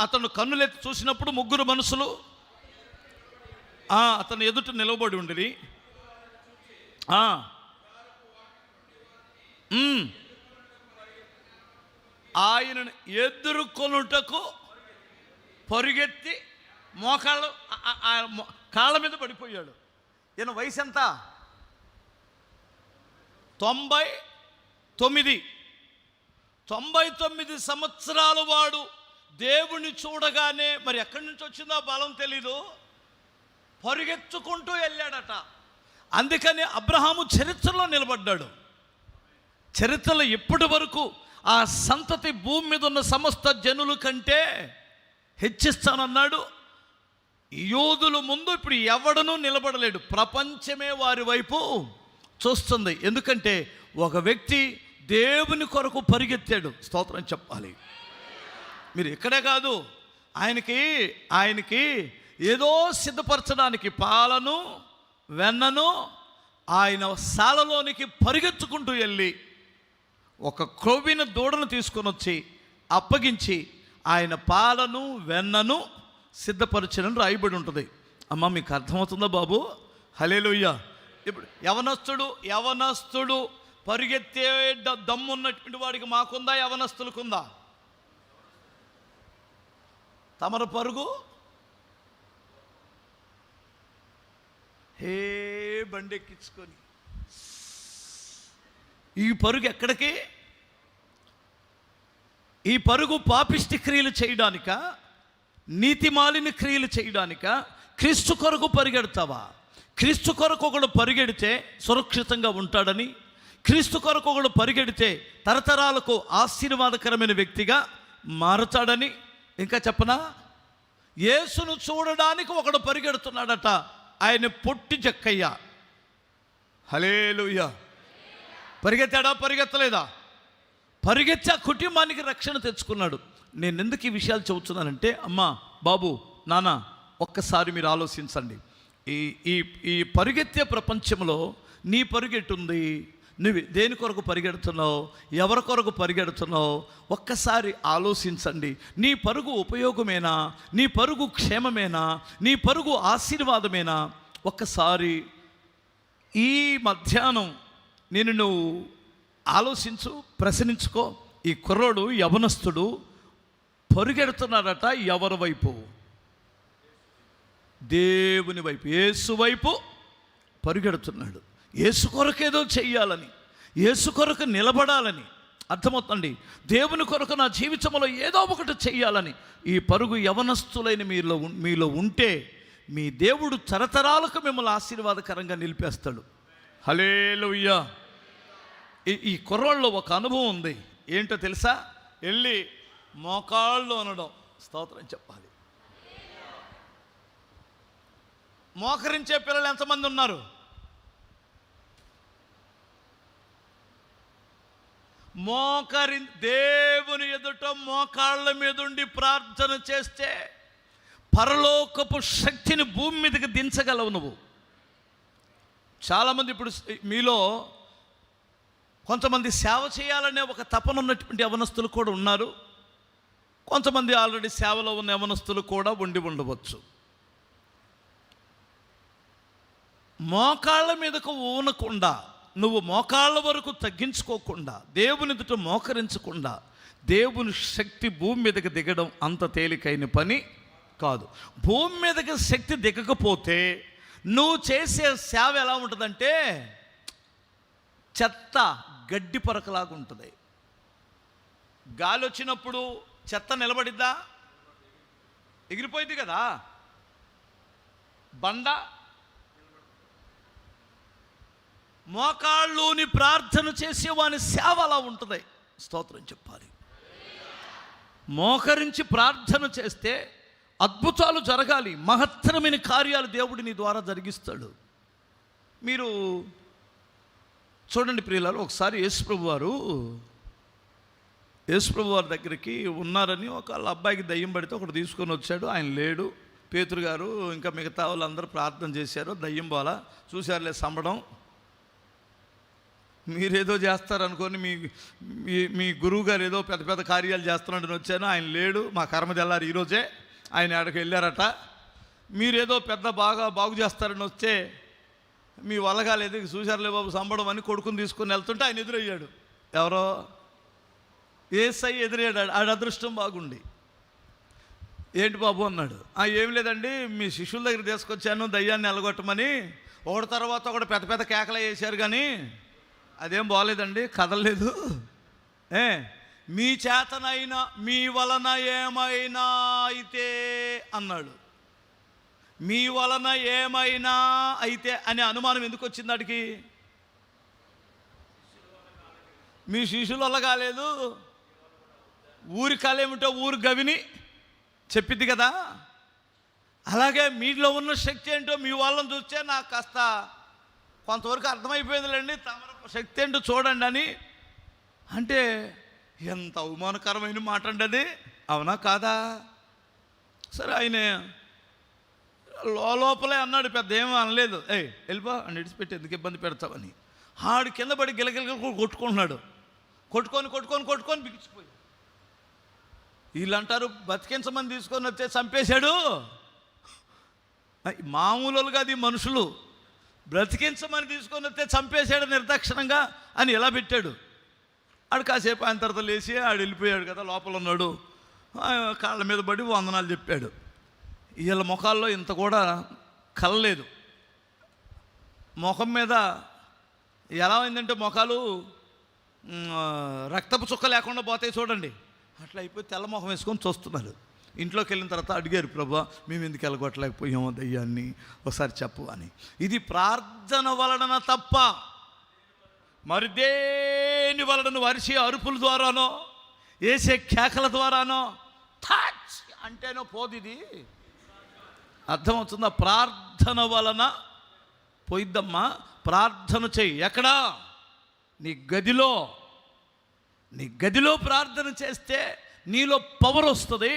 అతను కన్నులెత్తి చూసినప్పుడు 3 మనుషులు అతను ఎదుట నిలబడి ఉండిరి. ఆయనను ఎదుర్కొనుటకు పరిగెత్తి కాళ్ళ మీద పడిపోయాడు. ఈయన వయసు ఎంత? 99 సంవత్సరాలు వాడు దేవుని చూడగానే, మరి ఎక్కడి నుంచి వచ్చిందో బలం తెలీదు, పరిగెత్తుకుంటూ వెళ్ళాడట. అందుకని అబ్రహాము చరిత్రలో నిలబడ్డాడు. చరిత్రలో ఇప్పటి వరకు ఆ సంతతి భూమి మీద ఉన్న సమస్త జనుల కంటే హెచ్చిస్తానన్నాడు. యోధుల ముందు ఇప్పుడు ఎవడనూ నిలబడలేడు. ప్రపంచమే వారి వైపు చూస్తుంది. ఎందుకంటే ఒక వ్యక్తి దేవుని కొరకు పరిగెత్తాడు. స్తోత్రం చెప్పాలి. మీరు ఇక్కడే కాదు, ఆయనకి ఏదో సిద్ధపరచడానికి పాలను వెన్నను ఆయన శాలలోనికి పరిగెత్తుకుంటూ వెళ్ళి ఒక క్రొవ్విన దూడను తీసుకొని వచ్చి అప్పగించి ఆయన పాలను వెన్నను సిద్ధపరచనని రాయబడి ఉంటుంది. అమ్మ, మీకు అర్థమవుతుందా బాబు? హల్లెలూయా. ఇప్పుడు యవనస్తుడు పరిగెత్తే దమ్మున్నటువంటి వాడికి మాకుందా, యవనస్తులకుందా? తమర పరుగు బండి ఎక్కించుకొని ఈ పరుగు ఎక్కడికి? ఈ పరుగు పాపిష్టి క్రియలు చేయడానిక, నీతిమాలిన క్రియలు చేయడానిక? క్రీస్తు కొరకు పరిగెడతావా? క్రీస్తు కొరకు ఒకడు పరిగెడితే సురక్షితంగా ఉంటాడని, క్రీస్తు కొరకు ఒకడు పరిగెడితే తరతరాలకు ఆశీర్వాదకరమైన వ్యక్తిగా మారుతాడని ఇంకా చెప్పనా, యేసును చూడడానికి ఒకడు పరిగెడుతున్నాడట, ఆయన పొట్టి జక్కయ్య. హల్లెలూయా. పరిగెత్తాడా? పరిగెత్తలేదా? పరిగెత్తి ఆ కుటుంబానికి రక్షణ తెచ్చుకున్నాడు. నేను ఎందుకు ఈ విషయాలు చెబుతున్నానంటే, అమ్మా, బాబు, నాన్న, ఒక్కసారి మీరు ఆలోచించండి. ఈ పరిగెత్తే ప్రపంచంలో నీ పరుగెట్టుంది. నువ్వు దేని కొరకు పరిగెడుతున్నావు? ఎవరి కొరకు పరిగెడుతున్నావు? ఒక్కసారి ఆలోచించండి. నీ పరుగు ఉపయోగమేనా? నీ పరుగు క్షేమమేనా? నీ పరుగు ఆశీర్వాదమేనా? ఒక్కసారి ఈ మధ్యాహ్నం నువ్వు ఆలోచించు, ప్రశ్నించుకో. ఈ కుర్రోడు యవనస్తుడు పరిగెడుతున్నాడట. ఎవరి వైపు? దేవుని వైపు, యేసు వైపు పరిగెడుతున్నాడు. యేసు కొరకేదో చెయ్యాలని, యేసు కొరకు నిలబడాలని. అర్థమవుతుంది. దేవుని కొరకు నా జీవితంలో ఏదో ఒకటి చెయ్యాలని ఈ పరుగు యవనస్తులైన మీలో ఉంటే, మీ దేవుడు తరతరాలకు మిమ్మల్ని ఆశీర్వాదకరంగా నిలిపేస్తాడు. హల్లెలూయా. ఈ కుర్రోళ్ళలో ఒక అనుభవం ఉంది. ఏంటో తెలుసా? వెళ్ళి మోకాళ్ళు అనడం. స్తోత్రం చెప్పాలి. మోకరించే పిల్లలు ఎంతమంది ఉన్నారు? దేవుని ఎదుట మోకాళ్ళ మీద ఉండి ప్రార్థన చేస్తే పరలోకపు శక్తిని భూమి మీదకి దించగలవు నువ్వు. చాలామంది ఇప్పుడు మీలో కొంతమంది సేవ చేయాలనే ఒక తపన ఉన్నటువంటి యవనస్తులు కూడా ఉన్నారు. కొంతమంది ఆల్రెడీ సేవలో ఉన్న యవనస్తులు కూడా ఉండవచ్చు. మోకాళ్ళ మీదకు ఊనకుండా, నువ్వు మోకాళ్ళ వరకు తగ్గించుకోకుండా, దేవుని ఎదుట మోకరించకుండా దేవుని శక్తి భూమి మీదకి దిగడం అంత తేలికైన పని కాదు. భూమి మీదకి శక్తి దిగకపోతే నువ్వు చేసే సేవ ఎలా ఉంటుందంటే చెత్త గడ్డి పరకలాగా ఉంటుంది. గాలి వచ్చినప్పుడు చెత్త నిలబడిద్దా? ఎగిరిపోయింది కదా. బండ మోకాళ్ళుని ప్రార్థన చేసే వాని సేవ అలా ఉంటుంది. స్తోత్రం చెప్పాలి. మోకరించి ప్రార్థన చేస్తే అద్భుతాలు జరగాలి, మహత్తరమైన కార్యాలు దేవుడు నీ ద్వారా జరిగిస్తాడు. మీరు చూడండి ప్రియులారు, ఒకసారి యేసుప్రభు వారి దగ్గరికి ఉన్నారని వాళ్ళ అబ్బాయికి దయ్యం పడితే ఒకటి తీసుకొని వచ్చాడు. ఆయన లేడు. పేతురు గారు ఇంకా మిగతా వాళ్ళందరూ ప్రార్థన చేశారు. దయ్యం పోలా. చూశారులే సంబడం. మీరేదో చేస్తారనుకొని మీ గురువు గారు ఏదో పెద్ద పెద్ద కార్యాలు చేస్తున్నాడని వచ్చాను. ఆయన లేడు. మా కర్మ తెల్లారు ఈరోజే. ఆయన ఆడకి వెళ్ళారట. మీరేదో బాగు చేస్తారని వస్తే మీ వల్ల కాలేదు. చూశారులే బాబు సంబడం అని కొడుకుని తీసుకొని వెళ్తుంటే ఆయన ఎదురయ్యాడు. ఎవరో యేసై ఎదురయ్యాడు. ఆడ అదృష్టం బాగుండి, ఏంటి బాబు అన్నాడు. ఏం లేదండి, మీ శిష్యుల దగ్గర తీసుకొచ్చాను దయ్యాన్ని ఎలగొట్టమని. ఒకటి తర్వాత ఒకటి పెద్ద పెద్ద కేకలు వేసారు, కానీ అదేం బాగలేదండి, కదలలేదు. మీ చేతనైనా మీ వలన ఏమైనా అయితే అన్నాడు. మీ వలన ఏమైనా అయితే అనే అనుమానం ఎందుకు వచ్చింది వాడికి? మీ శిష్యుల వల్ల కాలేదు, ఊరి కాలేమిటో ఊరు గవిని చెప్పింది కదా. అలాగే మీలో ఉన్న శక్తి ఏంటో మీ వాళ్ళని చూస్తే నాకు కాస్త కొంతవరకు అర్థమైపోయిందిలేండి, తమ శక్తి ఏంటో చూడండి అని అంటే ఎంత అవమానకరమైన మాట అండి అది. అవునా కాదా? సరే, ఆయన లోపలే అన్నాడు, పెద్ద ఏమీ అనలేదు. వెళ్ళిపో అని విడిచిపెట్టి ఎందుకు ఇబ్బంది పెడతావని. ఆడు కింద పడి గిలగిలగలు కొట్టుకుంటున్నాడు. కొట్టుకొని బిగిచిపోయి. వీళ్ళు అంటారు బతికించమని తీసుకొని వచ్చే చంపేశాడు. మామూలుగా అది మనుషులు బ్రతికించమని తీసుకొని వస్తే చంపేశాడు నిర్దాక్షిణంగా అని ఎలా పెట్టాడు. ఆడు కాసేపు ఆయన తర్వాత లేచి ఆడు వెళ్ళిపోయాడు కదా, లోపల ఉన్నాడు. కాళ్ళ మీద పడి వందనాలు చెప్పాడు. వీళ్ళ ముఖాల్లో ఇంత కూడా కలలేదు. ముఖం మీద ఎలా అయిందంటే ముఖాలు రక్తపు చుక్క లేకుండా పోతాయి చూడండి, అట్లా అయిపోయి తెల్ల ముఖం వేసుకొని చూస్తున్నారు. ఇంట్లోకి వెళ్ళిన తర్వాత అడిగారు, ప్రభువా మేము ఎందుకు వెళ్ళగొట్టలేకపోయామో దయ్యాన్ని ఒకసారి చెప్పు అని. ఇది ప్రార్థన వలన తప్ప మరి దేని వలన అరిసే అరుపుల ద్వారానో వేసే కేకల ద్వారానో టచ్ అంటేనో పోదు. ఇది అర్థమవుతుందా? ప్రార్థన వలన పోయిద్దమ్మా. ప్రార్థన చెయ్యి. ఎక్కడా? నీ గదిలో ప్రార్థన చేస్తే నీలో పవర్ వస్తుంది,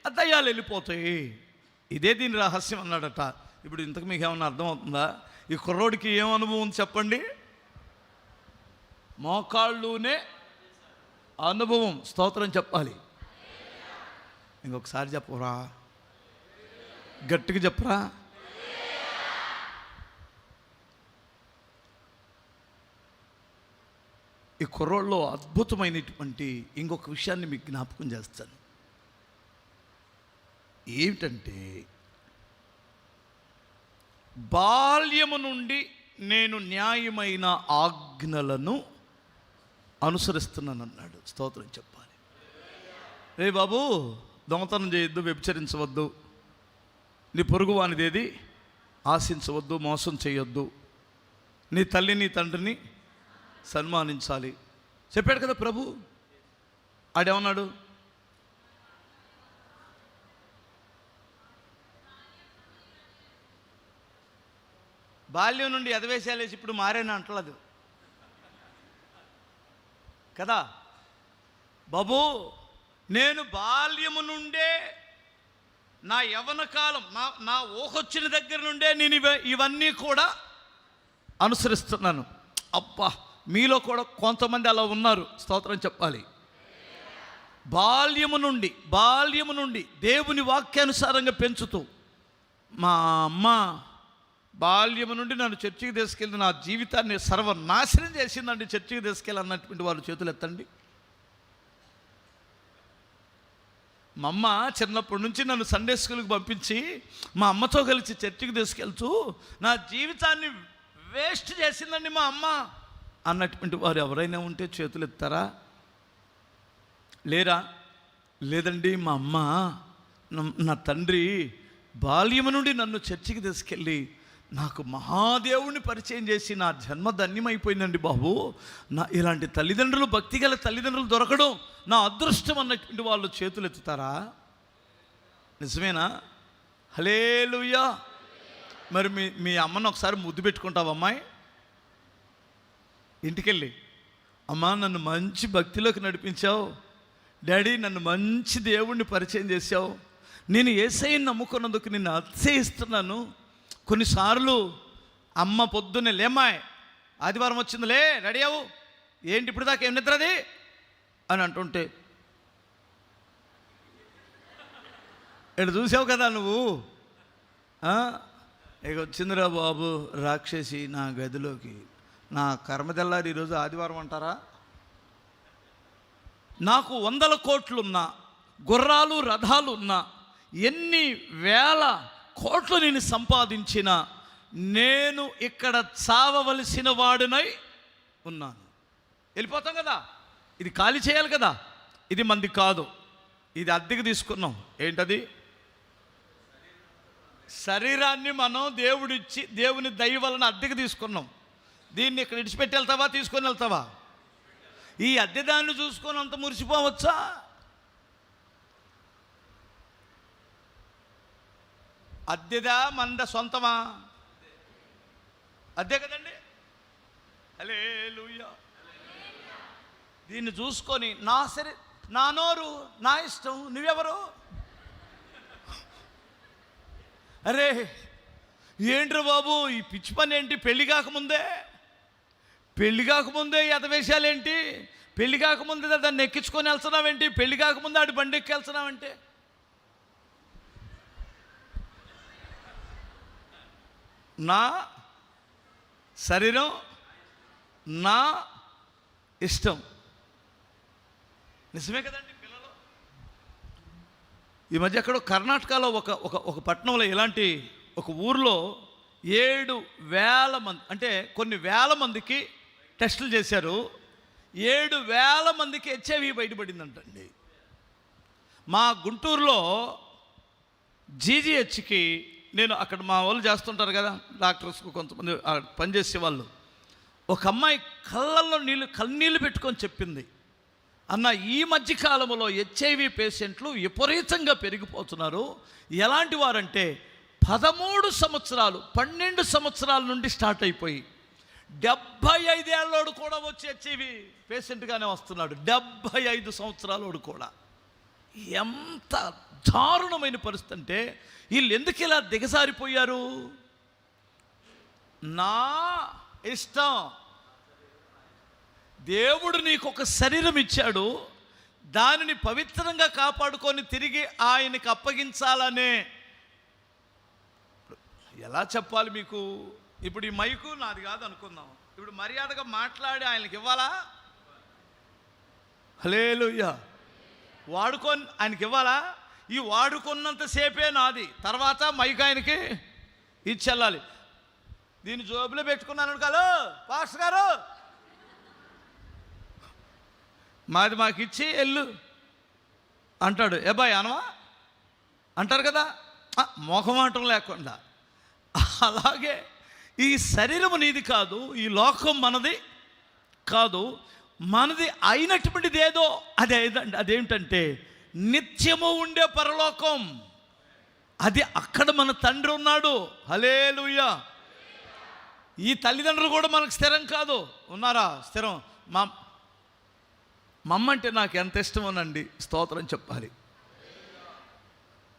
ఆ దయ్యాలు వెళ్ళిపోతాయి. ఇదే దీని రహస్యం అన్నాడట. ఇప్పుడు ఇంతకు మీకు ఏమన్నా అర్థమవుతుందా? ఈ కుర్రోడికి ఏం అనుభవం ఉంది చెప్పండి? మోకాళ్ళునే అనుభవం. స్తోత్రం చెప్పాలి. ఇంకొకసారి చెప్పరా, గట్టిగా చెప్పరా. ఈ కుర్రోళ్ళలో అద్భుతమైనటువంటి ఇంకొక విషయాన్ని మీకు జ్ఞాపకం చేస్తాను. ఏమిటంటే, బాల్యము నుండి నేను న్యాయమైన ఆజ్ఞలను అనుసరిస్తున్నాను అన్నాడు. స్తోత్రం చెప్పాలి. రే బాబు, దొంగతనం చేయొద్దు, వ్యభిచరించవద్దు, నీ పొరుగు వానిదేది ఆశించవద్దు, మోసం చేయొద్దు, నీ తల్లి నీ తండ్రిని సన్మానించాలి చెప్పాడు కదా ప్రభు. ఆడేమన్నాడు? బాల్యం నుండి ఎదవేశాలేసి ఇప్పుడు మారేనా అంటలేదు కదా బాబు. నేను బాల్యము నుండే, నా యవ్వన కాలం, నా ఊహొచ్చిన దగ్గర నుండే నేను ఇవన్నీ కూడా అనుసరిస్తున్నాను. అబ్బా, మీలో కూడా కొంతమంది అలా ఉన్నారు. స్తోత్రం చెప్పాలి. బాల్యము నుండి దేవుని వాక్యానుసారంగా పెంచుతూ, మా అమ్మ బాల్యము నుండి నన్ను చర్చికి తీసుకెళ్ళి నా జీవితాన్ని సర్వనాశనం చేసిందండి, చర్చికి తీసుకెళ్ళి అన్నటువంటి వాళ్ళు చేతులు ఎత్తండి. మా అమ్మ చిన్నప్పటి నుంచి నన్ను సండే స్కూల్కి పంపించి మా అమ్మతో కలిసి చర్చికి తీసుకెళ్తూ నా జీవితాన్ని వేస్ట్ చేసిందండి మా అమ్మ అన్నటువంటి వారు ఎవరైనా ఉంటే చేతులు ఎత్తారా? లేరా? లేదండి, మా అమ్మ నా తండ్రి బాల్యము నుండి నన్ను చర్చికి తీసుకెళ్ళి నాకు మహాదేవుని పరిచయం చేసి నా జన్మ ధన్యమైపోయిందండి బాబు. ఇలాంటి తల్లిదండ్రులు, భక్తిగల తల్లిదండ్రులు దొరకడం నా అదృష్టం అన్నటువంటి వాళ్ళు చేతులు ఎత్తుతారా? నిజమేనా? హల్లెలూయా. మరి మీ అమ్మను ఒకసారి ముద్దు పెట్టుకుంటావు అమ్మాయి, ఇంటికెళ్ళి, అమ్మా నన్ను మంచి భక్తిలోకి నడిపించావు డాడీ, నన్ను మంచి దేవుణ్ణి పరిచయం చేశావు, నేను యేసయ్యని నమ్ముకున్నందుకు నిన్ను అతిశయిస్తున్నాను. కొన్నిసార్లు అమ్మ పొద్దున్నే, లేమ్మాయ్ ఆదివారం వచ్చిందిలే, రెడీ అవ్వు, ఏంటి ఇప్పుడు దాకా ఏం నిద్రది అని అంటుంటే, ఇక్కడ చూసావు కదా నువ్వు, ఇక వచ్చిందిరా బాబు రాక్షసి నా గదిలోకి, నా కర్మదెల్లారి ఈరోజు ఆదివారం అంటారా? నాకు 100 కోట్లున్నా, గుర్రాలు రథాలు ఉన్నా, ఎన్ని వేల కోట్లు నేను సంపాదించిన, నేను ఇక్కడ చావవలసిన వాడినై ఉన్నాను. వెళ్ళిపోతాం కదా, ఇది ఖాళీ చేయాలి కదా, ఇది మంది కాదు, ఇది అద్దెకి తీసుకున్నాం. ఏంటది? శరీరాన్ని మనం దేవుడిచ్చి, దేవుని దయ వలన అద్దెకి తీసుకున్నాం. దీన్ని ఇక్కడ విడిచిపెట్టి వెళ్తావా, తీసుకొని వెళ్తావా? ఈ అద్దె దాన్ని చూసుకొని అంత మురిసిపోవచ్చా? అద్దెదా మంద సొంతమా? అద్దె కదండి. హల్లెలూయా. దీన్ని చూసుకొని నా నోరు నా ఇష్టం, నువ్వెవరు? అరే ఏంట్రా బాబు ఈ పిచ్చి పని ఏంటి? పెళ్ళి కాకముందే ఎదవేశాలేంటి? పెళ్ళి కాకముందే దాన్ని ఎక్కించుకొని వెళ్తున్నావేంటి? పెళ్ళి కాకముందే ఆడి బండి ఎక్కి వెళ్తున్నావంటే, నా శరీరం నా ఇష్టం. నిజమే కదండి పిల్లలు. ఈ మధ్య ఎక్కడో కర్ణాటకలో ఒక పట్టణంలో ఇలాంటి ఒక ఊర్లో 7,000 మంది, అంటే కొన్ని వేల మందికి టెస్టులు చేశారు. 7,000 మందికి హెచ్ఐవి బయటపడిందంటండి. మా గుంటూరులో జీజీహెచ్కి, నేను అక్కడ మా వాళ్ళు చేస్తుంటారు కదా డాక్టర్స్కు, కొంతమంది పనిచేసే వాళ్ళు, ఒక అమ్మాయి కళ్ళల్లో కన్నీళ్ళు పెట్టుకొని చెప్పింది, అన్న ఈ మధ్య కాలంలో హెచ్ఐవి పేషెంట్లు విపరీతంగా పెరిగిపోతున్నారు. ఎలాంటి వారంటే 13 సంవత్సరాలు 12 సంవత్సరాల నుండి స్టార్ట్ అయిపోయి 75 ఏళ్ళోడు కూడా వచ్చి హెచ్ఐవి పేషెంట్గానే వస్తున్నాడు. 75 సంవత్సరాలోడు కూడా. ఎంత దారుణమైన పరిస్థితి అంటే వీళ్ళు ఎందుకు ఇలా దిగజారిపోయారు? నా ఇష్టం. దేవుడు నీకు ఒక శరీరం ఇచ్చాడు, దానిని పవిత్రంగా కాపాడుకొని తిరిగి ఆయనకి అప్పగించాలనే. ఎలా చెప్పాలి మీకు? ఇప్పుడు ఈ మైకు నాది కాదు అనుకుందాం. ఇప్పుడు మర్యాదగా మాట్లాడి ఆయనకి ఇవ్వాలా? హల్లెలూయా. వాడుకొని ఆయనకి ఇవ్వాలా? ఈ వాడుకున్నంతసేపే నాది, తర్వాత మైక్ ఆయనకి ఇచ్చెళ్ళాలి. దీన్ని జోబులో పెట్టుకున్నాను కాదు పాస్టర్ గారు, మాది మాకు ఇచ్చి వెళ్ళు అంటాడు. ఏ బాయ్ అనవా అంటారు కదా, మొహమాటం లేకుండా. అలాగే ఈ శరీరం నీది కాదు, ఈ లోకం మనది కాదు. మనది అయినటువంటిది ఏదో అదేంటంటే నిత్యము ఉండే పరలోకం. అది అక్కడ మన తండ్రి ఉన్నాడు. హల్లెలూయా. ఈ తల్లిదండ్రులు కూడా మనకు స్థిరం కాదు. ఉన్నారా స్థిరం? మా అమ్మ అంటే నాకు ఎంత ఇష్టమోనండి, స్తోత్రం చెప్పాలి.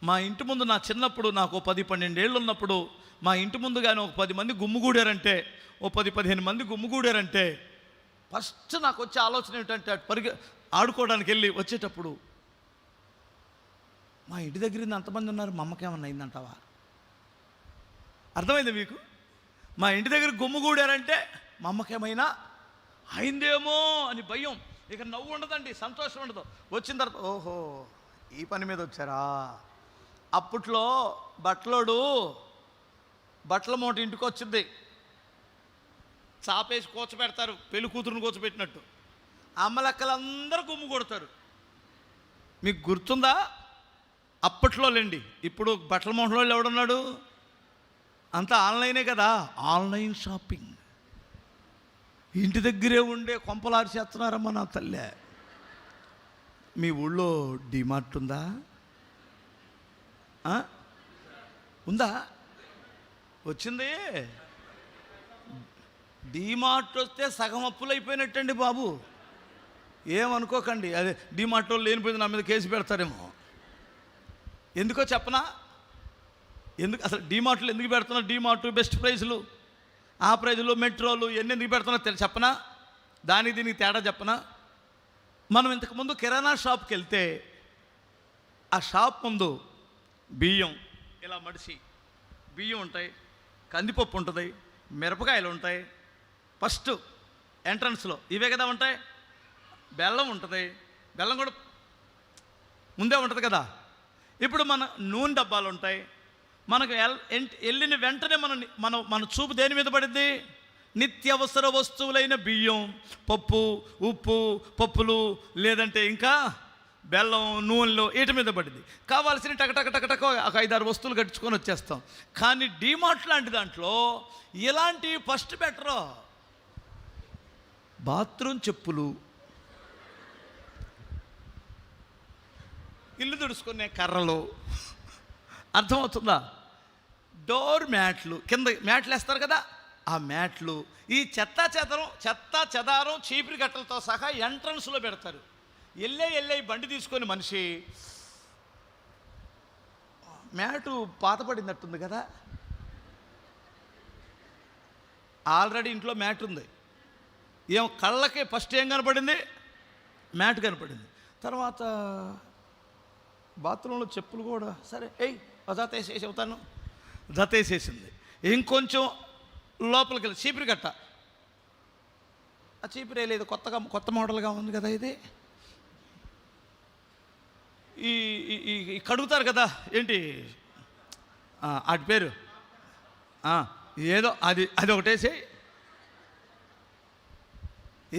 మా ఇంటి ముందు నా చిన్నప్పుడు నాకు 10-12 ఏళ్ళు ఉన్నప్పుడు మా ఇంటి ముందు కానీ ఒక 10 మంది గుమ్ముగూడారంటే, ఓ 10-15 మంది గుమ్ముగూడారంటే ఫస్ట్ నాకు వచ్చే ఆలోచన ఏంటంటే అటు ఆడుకోవడానికి వెళ్ళి వచ్చేటప్పుడు మా ఇంటి దగ్గర అంతమంది ఉన్నారు, మా అమ్మకి ఏమన్నా అయిందంటావా? అర్థమైంది మీకు? మా ఇంటి దగ్గర గుమ్ముగూడారంటే మా అమ్మకేమైనా అయిందేమో అని భయం. ఇక నవ్వు ఉండదండి, సంతోషం ఉండదు. వచ్చిన తర్వాత ఓహో ఈ పని మీద వచ్చారా. అప్పట్లో బట్టల మూట ఇంటికి వచ్చింది, చాపేసి కూర్చోబెడతారు, పెళ్లి కూతురుని కూర్చోబెట్టినట్టు. అమ్మలక్కలందరూ గుమ్ము కొడతారు. మీకు గుర్తుందా? అప్పట్లో లేండి. ఇప్పుడు బట్టల మూటలో ఎవడున్నాడు? అంతా ఆన్లైనే కదా. Online shopping. ఇంటి దగ్గరే ఉండే కొంపలారి చేస్తున్నారమ్మా నా తల్లే. మీ ఊళ్ళో డిమార్ట్ ఉందా? ఉందా? వచ్చింది. డిమార్ట్ వస్తే సగం అప్పులు అయిపోయినట్టండి బాబు. ఏమనుకోకండి, అదే డిమార్ట్లో లేనిపోయింది నా మీద కేసు పెడతారేమో. ఎందుకో చెప్పనా? ఎందుకు అసలు డిమార్ట్లు ఎందుకు పెడుతున్నా? డిమార్ట్ బెస్ట్ ప్రైజులు, ఆ ప్రైజులు, మెట్రోలు ఎన్ని ఎందుకు పెడుతున్నా చెప్పనా? దానికి దీనికి తేడా చెప్పనా? మనం ఇంతకుముందు కిరాణా షాప్కి వెళ్తే ఆ షాప్ ముందు బియ్యం ఇలా మడిసి బియ్యం ఉంటాయి, కందిపప్పు ఉంటుంది, మిరపకాయలు ఉంటాయి. ఫస్ట్ ఎంట్రన్స్లో ఇవే కదా ఉంటాయి. బెల్లం ఉంటుంది, బెల్లం కూడా ముందే ఉంటుంది కదా. ఇప్పుడు మన నూనె డబ్బాలు ఉంటాయి. మనకు వెళ్ళిన వెంటనే మన చూపు దేని మీద పడింది? నిత్యావసర వస్తువులైన బియ్యం, పప్పు, ఉప్పు, పప్పులు, లేదంటే ఇంకా బెల్లం, నూనెలు వీటి మీద పడింది. కావాల్సిన టక ఒక 5-6 వస్తువులు కట్టించుకొని వచ్చేస్తాం. కానీ డిమార్ట్ లాంటి దాంట్లో ఇలాంటి ఫస్ట్ బెటరు. బాత్రూమ్ చెప్పులు, ఇల్లు తుడుచుకునే కర్రలు, అర్థమవుతుందా? డోర్ మ్యాట్లు, కింద మ్యాట్లు వేస్తారు కదా, ఆ మ్యాట్లు, ఈ చెత్త చెదారం చీపిరి గట్టలతో సహా ఎంట్రన్స్లో పెడతారు. వెళ్ళే బండి తీసుకొని మనిషి మ్యాటు పాత పడినట్టుంది కదా. ఆల్రెడీ ఇంట్లో మ్యాట్ ఉంది. కళ్ళకి ఫస్ట్ ఏం కనపడింది? మ్యాట్ కనపడింది. తర్వాత బాత్రూంలో చెప్పులు కూడా సరే జత వేసేసి అవుతాను, జత వేసేసింది. ఇంకొంచెం లోపలికి వెళ్ళి చీపిరి గట్ట, ఆ చీపిరి లేదు, కొత్త మోడల్గా ఉంది కదా ఇది. ఈ కడుగుతారు కదా, ఏంటి వాటి పేరు ఏదో అది ఒకటేసి.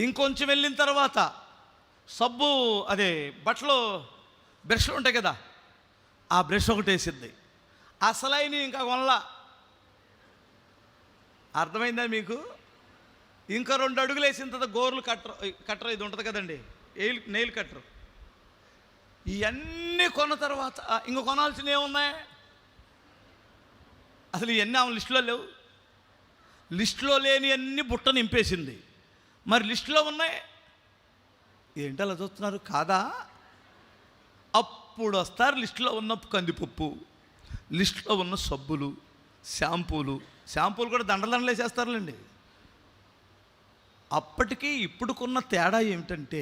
ఇంకొంచెం వెళ్ళిన తర్వాత సబ్బు, అదే బట్టలు బ్రష్లు ఉంటాయి కదా, ఆ బ్రష్ ఒకటి వేసింది. అసలైన ఇంకా కొనలా. అర్థమైందా మీకు? ఇంకా 2 అడుగులు వేసిన తర్వాత గోర్లు కట్టర్ ఇది ఉంటుంది కదండి, నెయిల్ కట్టరు, ఇవన్నీ కొన్న తర్వాత ఇంక కొనాల్సినవి ఏమున్నాయి? అసలు ఇవన్నీ ఆమె లిస్టులో లేవు. లిస్టులో లేని అన్ని బుట్ట నింపేసింది. మరి లిస్టులో ఉన్నాయి ఏంటి అలా చూస్తున్నారు? కాదా? అప్పుడు వస్తారు లిస్టులో ఉన్న కందిపప్పు, లిస్టులో ఉన్న సబ్బులు, షాంపూలు కూడా దండలు వేసేస్తారులేండి. అప్పటికి ఇప్పుడుకున్న తేడా ఏమిటంటే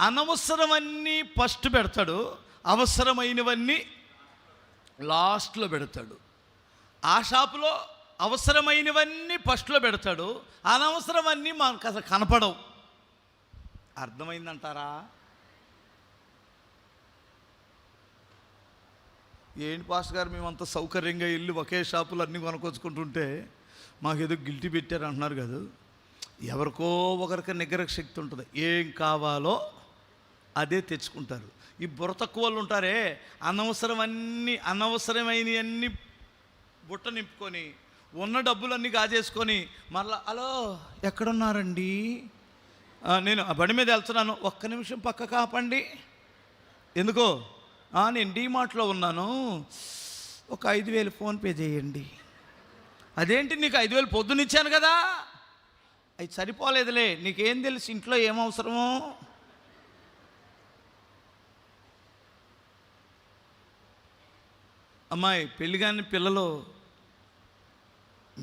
అనవసరమన్నీ ఫస్ట్ పెడతాడు, అవసరమైనవన్నీ లాస్ట్లో పెడతాడు. ఆ షాపులో అవసరమైనవన్నీ ఫస్ట్లో పెడతాడు, అనవసరమన్నీ మనకు అసలు కనపడవు. అర్థమైందంటారా? ఏంటి పాస్టర్ గారు మేమంతా సౌకర్యంగా వెళ్ళి ఒకే షాపులు అన్నీ కొనుక్కొచ్చుకుంటుంటే మాకేదో గిల్టీ పెట్టారు అంటున్నారు కదా. ఎవరికో ఒకరికి నిగ్రహ శక్తి ఉంటుంది, ఏం కావాలో అదే తెచ్చుకుంటారు. ఈ బుర్ర తక్కువ వాళ్ళు ఉంటారే, అనవసరమైనవన్నీ బుట్ట నింపుకొని ఉన్న డబ్బులన్నీ కాజేసుకొని మళ్ళీ హలో ఎక్కడున్నారండి, నేను బండి మీద వెళ్తున్నాను, ఒక్క నిమిషం పక్క కాపండి. ఎందుకో? నేను డీమార్ట్లో ఉన్నాను, ఒక 5,000 ఫోన్పే చేయండి. అదేంటి, నీకు 5,000 పొద్దునిచ్చాను కదా, అవి సరిపోలేదులే, నీకేం తెలుసు ఇంట్లో ఏమవసరమో. అమ్మాయి పెళ్ళి కాని పిల్లలు,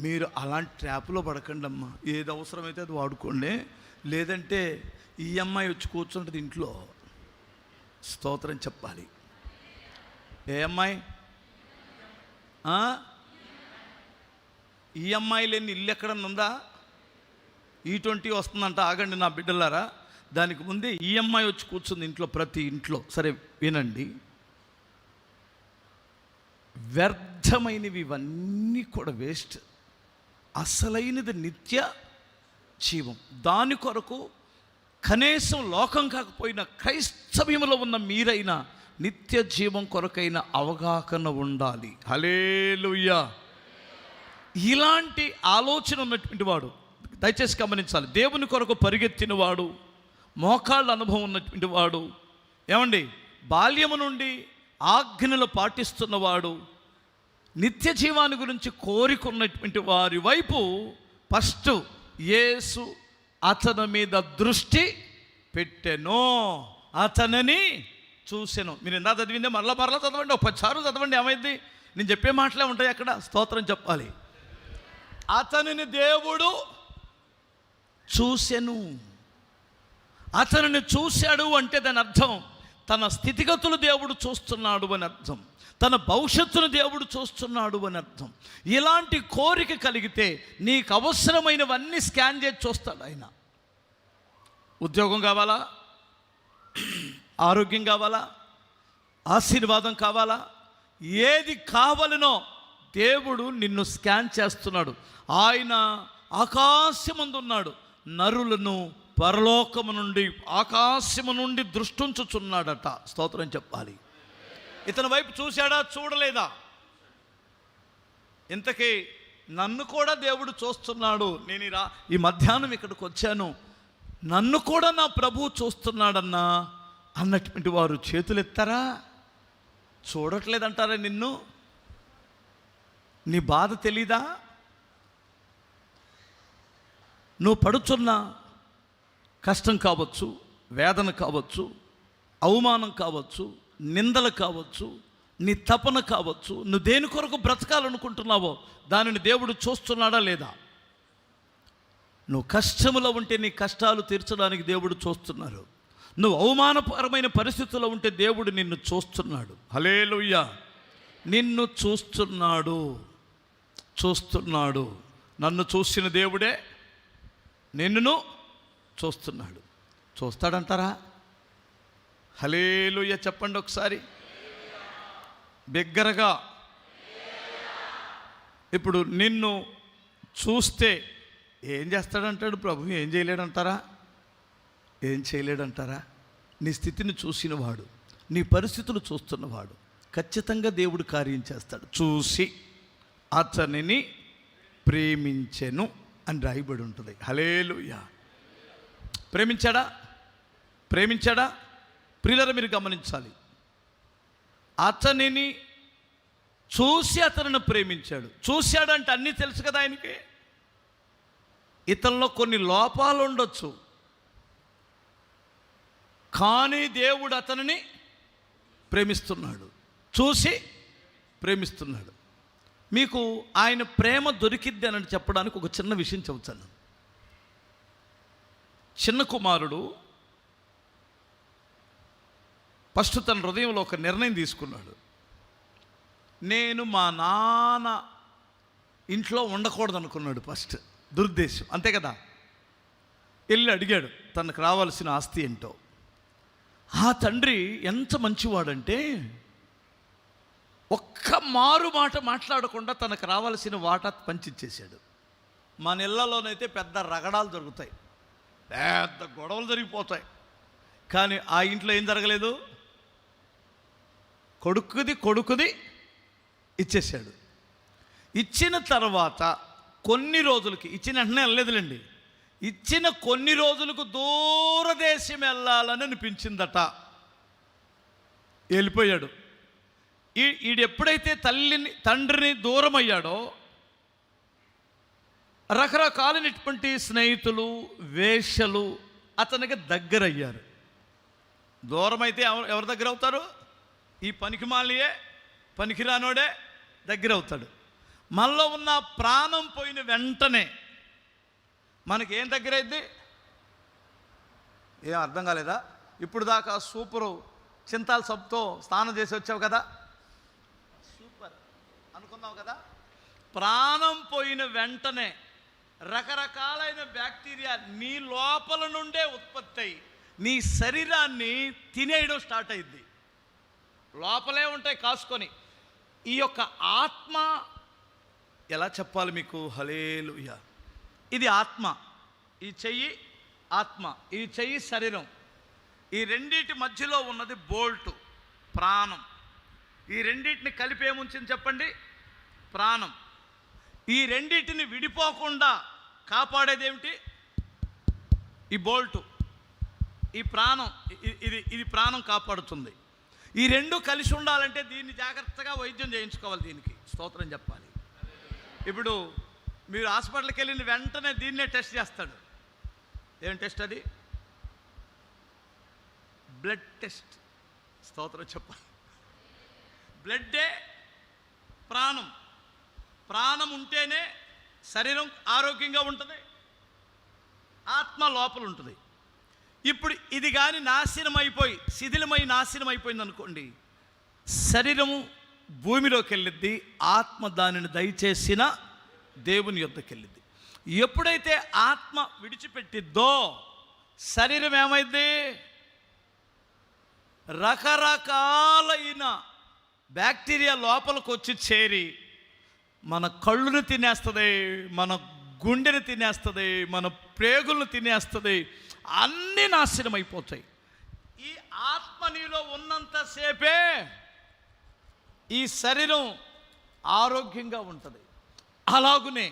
మీరు అలాంటి ట్రాప్లో పడకండి అమ్మా. ఏది అవసరమైతే అది వాడుకోండి, లేదంటే ఈ అమ్మాయి వచ్చి కూర్చుంటుంది ఇంట్లో. స్తోత్రం చెప్పాలి. ఏ అమ్మాయి? ఈ అమ్మాయి లేని ఇల్లు ఎక్కడన్నా ఉందా? E20 వస్తుందంట, ఆగండి నా బిడ్డలారా. దానికి ముందే ఈ అమ్మాయి వచ్చి కూర్చుంది ఇంట్లో, ప్రతి ఇంట్లో. సరే వినండి, వ్యర్థమైనవి ఇవన్నీ కూడా వేస్ట్. అసలైనది నిత్య జీవం. దాని కొరకు కనీసం లోకం కాకపోయినా క్రైస్తవ్యంలో ఉన్న మీరైనా నిత్య జీవం కొరకైన అవగాహన ఉండాలి. హల్లెలూయా. ఇలాంటి ఆలోచన ఉన్నటువంటి వాడు దయచేసి గమనించాలి. దేవుని కొరకు పరిగెత్తిన వాడు, మోకాళ్ళ అనుభవం ఉన్నటువంటి వాడు, ఏమండి బాల్యము నుండి ఆజ్ఞలు పాటిస్తున్నవాడు, నిత్య జీవాన్ని గురించి కోరికున్నటువంటి వారి వైపు ఫస్ట్ యేసు అతని మీద దృష్టి పెట్టెను, అతనిని చూసెను. మీరు ఎంత చదివిందే మరలా చదవండి, ఒక 10 సార్లు చదవండి. ఏమైంది? నేను చెప్పే మాటలే ఉంటాయి అక్కడ. స్తోత్రం చెప్పాలి. అతనిని దేవుడు చూసెను. అతనిని చూశాడు అంటే దాని అర్థం తన స్థితిగతులు దేవుడు చూస్తున్నాడు అని అర్థం, తన భవిష్యత్తును దేవుడు చూస్తున్నాడు అని అర్థం. ఇలాంటి కోరిక కలిగితే నీకు అవసరమైనవన్నీ స్కాన్ చేసి చూస్తాడు ఆయన. ఉద్యోగం కావాలా, ఆరోగ్యం కావాలా, ఆశీర్వాదం కావాలా, ఏది కావాలనో దేవుడు నిన్ను స్కాన్ చేస్తున్నాడు. ఆయన ఆకాశమందు ఉన్నాడు, నరులను పరలోకము నుండి ఆకాశము నుండి దృష్టించుచున్నాడట. స్తోత్రం చెప్పాలి. ఇతని వైపు చూశాడా, చూడలేదా? ఇంతకీ నన్ను కూడా దేవుడు చూస్తున్నాడు. నేను ఈ మధ్యాహ్నం ఇక్కడికి వచ్చాను, నన్ను కూడా నా ప్రభువు చూస్తున్నాడన్నా అన్నటువంటి వారు చేతులు ఎత్తారా? చూడట్లేదంటారా? నిన్ను, నీ బాధ తెలీదా? నువ్వు పడుచున్న కష్టం కావచ్చు, వేదన కావచ్చు, అవమానం కావచ్చు, నిందలు కావచ్చు, నీ తపన కావచ్చు, నువ్వు దేని కొరకు బ్రతకాలనుకుంటున్నావో దానిని దేవుడు చూస్తున్నాడా లేదా? నువ్వు కష్టంలో ఉంటే నీ కష్టాలు తీర్చడానికి దేవుడు చూస్తున్నారు. నువ్వు అవమానపరమైన పరిస్థితుల్లో ఉంటే దేవుడు నిన్ను చూస్తున్నాడు. హల్లెలూయా. నిన్ను చూస్తున్నాడు. నన్ను చూసిన దేవుడే నిన్ను చూస్తున్నాడు. చూస్తాడంటారా? హల్లెలూయా చెప్పండి ఒకసారి బిగ్గరగా. ఇప్పుడు నిన్ను చూస్తే ఏం చేస్తాడంటాడు ప్రభు? ఏం చేయలేడంటారా? ఏం చేయలేడంటారా? నీ స్థితిని చూసినవాడు, నీ పరిస్థితులు చూస్తున్నవాడు ఖచ్చితంగా దేవుడు కార్యం చేస్తాడు. చూసి అతనిని ప్రేమించెను అని రాయబడి ఉంటుంది. హల్లెలూయా. ప్రేమించాడా? ప్రేమించాడా? ప్రియులారా, మీరు గమనించాలి. అతనిని చూసి అతనిని ప్రేమించాడు. చూశాడంటే అన్నీ తెలుసు కదా ఆయనకి. ఇతనిలో కొన్ని లోపాలు ఉండొచ్చు, కానీ దేవుడు అతనిని ప్రేమిస్తున్నాడు, చూసి ప్రేమిస్తున్నాడు. మీకు ఆయన ప్రేమ దొరికిద్ది అని చెప్పడానికి ఒక చిన్న విషయం చెబుతాను. చిన్న కుమారుడు ఫస్ట్ తన హృదయంలో ఒక నిర్ణయం తీసుకున్నాడు. నేను మా నాన్న ఇంట్లో ఉండకూడదు అనుకున్నాడు. ఫస్ట్ దురుద్దేశం, అంతే కదా. వెళ్ళి అడిగాడు తనకు రావాల్సిన ఆస్తి ఏంటో. ఆ తండ్రి ఎంత మంచివాడంటే ఒక్క మారు మాట మాట్లాడకుండా తనకు రావాల్సిన వాటా పంచిచ్చేశాడు. మన ఇళ్లలోనైతే పెద్ద రగడాలు జరుగుతాయి, పెద్ద గొడవలు జరిగిపోతాయి. కానీ ఆ ఇంట్లో ఏం జరగలేదు. కొడుకుది ఇచ్చేశాడు. ఇచ్చిన తర్వాత కొన్ని రోజులకి, ఇచ్చిన వెంటనే వెళ్ళలేదులేండి, ఇచ్చిన కొన్ని రోజులకు దూరదేశం వెళ్ళాలని అనిపించిందట. వెళ్ళిపోయాడు. ఎప్పుడైతే తండ్రిని దూరం అయ్యాడో రకరకాలైనటువంటి స్నేహితులు, వేశ్యలు అతనికి దగ్గర అయ్యారు. దూరం అయితే ఎవరి దగ్గర అవుతారు? ఈ పనికిమాలియే, పనికిరానోడే దగ్గర అవుతాడు. మనలో ఉన్న ప్రాణం పోయిన వెంటనే మనకేం దగ్గర అయింది? ఏం అర్థం కాలేదా? ఇప్పుడు దాకా సూపరు చింతాల సబ్బుతో స్నానం చేసి వచ్చావు కదా, సూపర్ అనుకున్నావు కదా. ప్రాణం పోయిన వెంటనే రకరకాలైన బ్యాక్టీరియా నీ లోపల నుండే ఉత్పత్తి అయ్యి నీ శరీరాన్ని తినేయడం స్టార్ట్ అయింది. లోపలే ఉంటాయి కాసుకొని. ఈ యొక్క ఆత్మ ఎలా చెప్పాలి మీకు? హల్లెలూయా. ఇది ఆత్మ, ఈ చెయ్యి ఆత్మ, ఈ చెయ్యి శరీరం. ఈ రెండింటి మధ్యలో ఉన్నది బోల్టు, ప్రాణం. ఈ రెండింటిని కలిపి ఏముంచింది చెప్పండి? ప్రాణం. ఈ రెండింటిని విడిపోకుండా కాపాడేది ఏమిటి? ఈ బోల్టు, ఈ ప్రాణం. ఇది ప్రాణం కాపాడుతుంది. ఈ రెండు కలిసి ఉండాలంటే దీన్ని జాగ్రత్తగా వైద్యం చేయించుకోవాలి. దీనికి స్తోత్రం చెప్పాలి. ఇప్పుడు మీరు హాస్పిటల్కి వెళ్ళిన వెంటనే దీన్నే టెస్ట్ చేస్తాడు. ఏం టెస్ట్ అది? Blood test. స్తోత్రం చెప్పాలి. బ్లడ్డే ప్రాణం. ప్రాణం ఉంటేనే శరీరం ఆరోగ్యంగా ఉంటుంది, ఆత్మ లోపల ఉంటుంది. ఇప్పుడు ఇది కానీ నాశనం అయిపోయి నాశనం అయిపోయింది అనుకోండి, శరీరము భూమిలోకి వెళ్ళిద్ది, ఆత్మ దానిని దయచేసిన దేవుని యొద్దకు వెళ్ళిద్ది. ఎప్పుడైతే ఆత్మ విడిచిపెట్టిద్దో శరీరం ఏమైంది? రకరకాలైన బ్యాక్టీరియా లోపలికి వచ్చి చేరి మన కళ్ళును తినేస్తుంది, మన గుండెని తినేస్తుంది, మన ప్రేగులను తినేస్తుంది, అన్నీ నాశనం అయిపోతాయి. ఈ ఆత్మ నీలో ఉన్నంతసేపే ఈ శరీరం ఆరోగ్యంగా ఉంటుంది. అలాగునే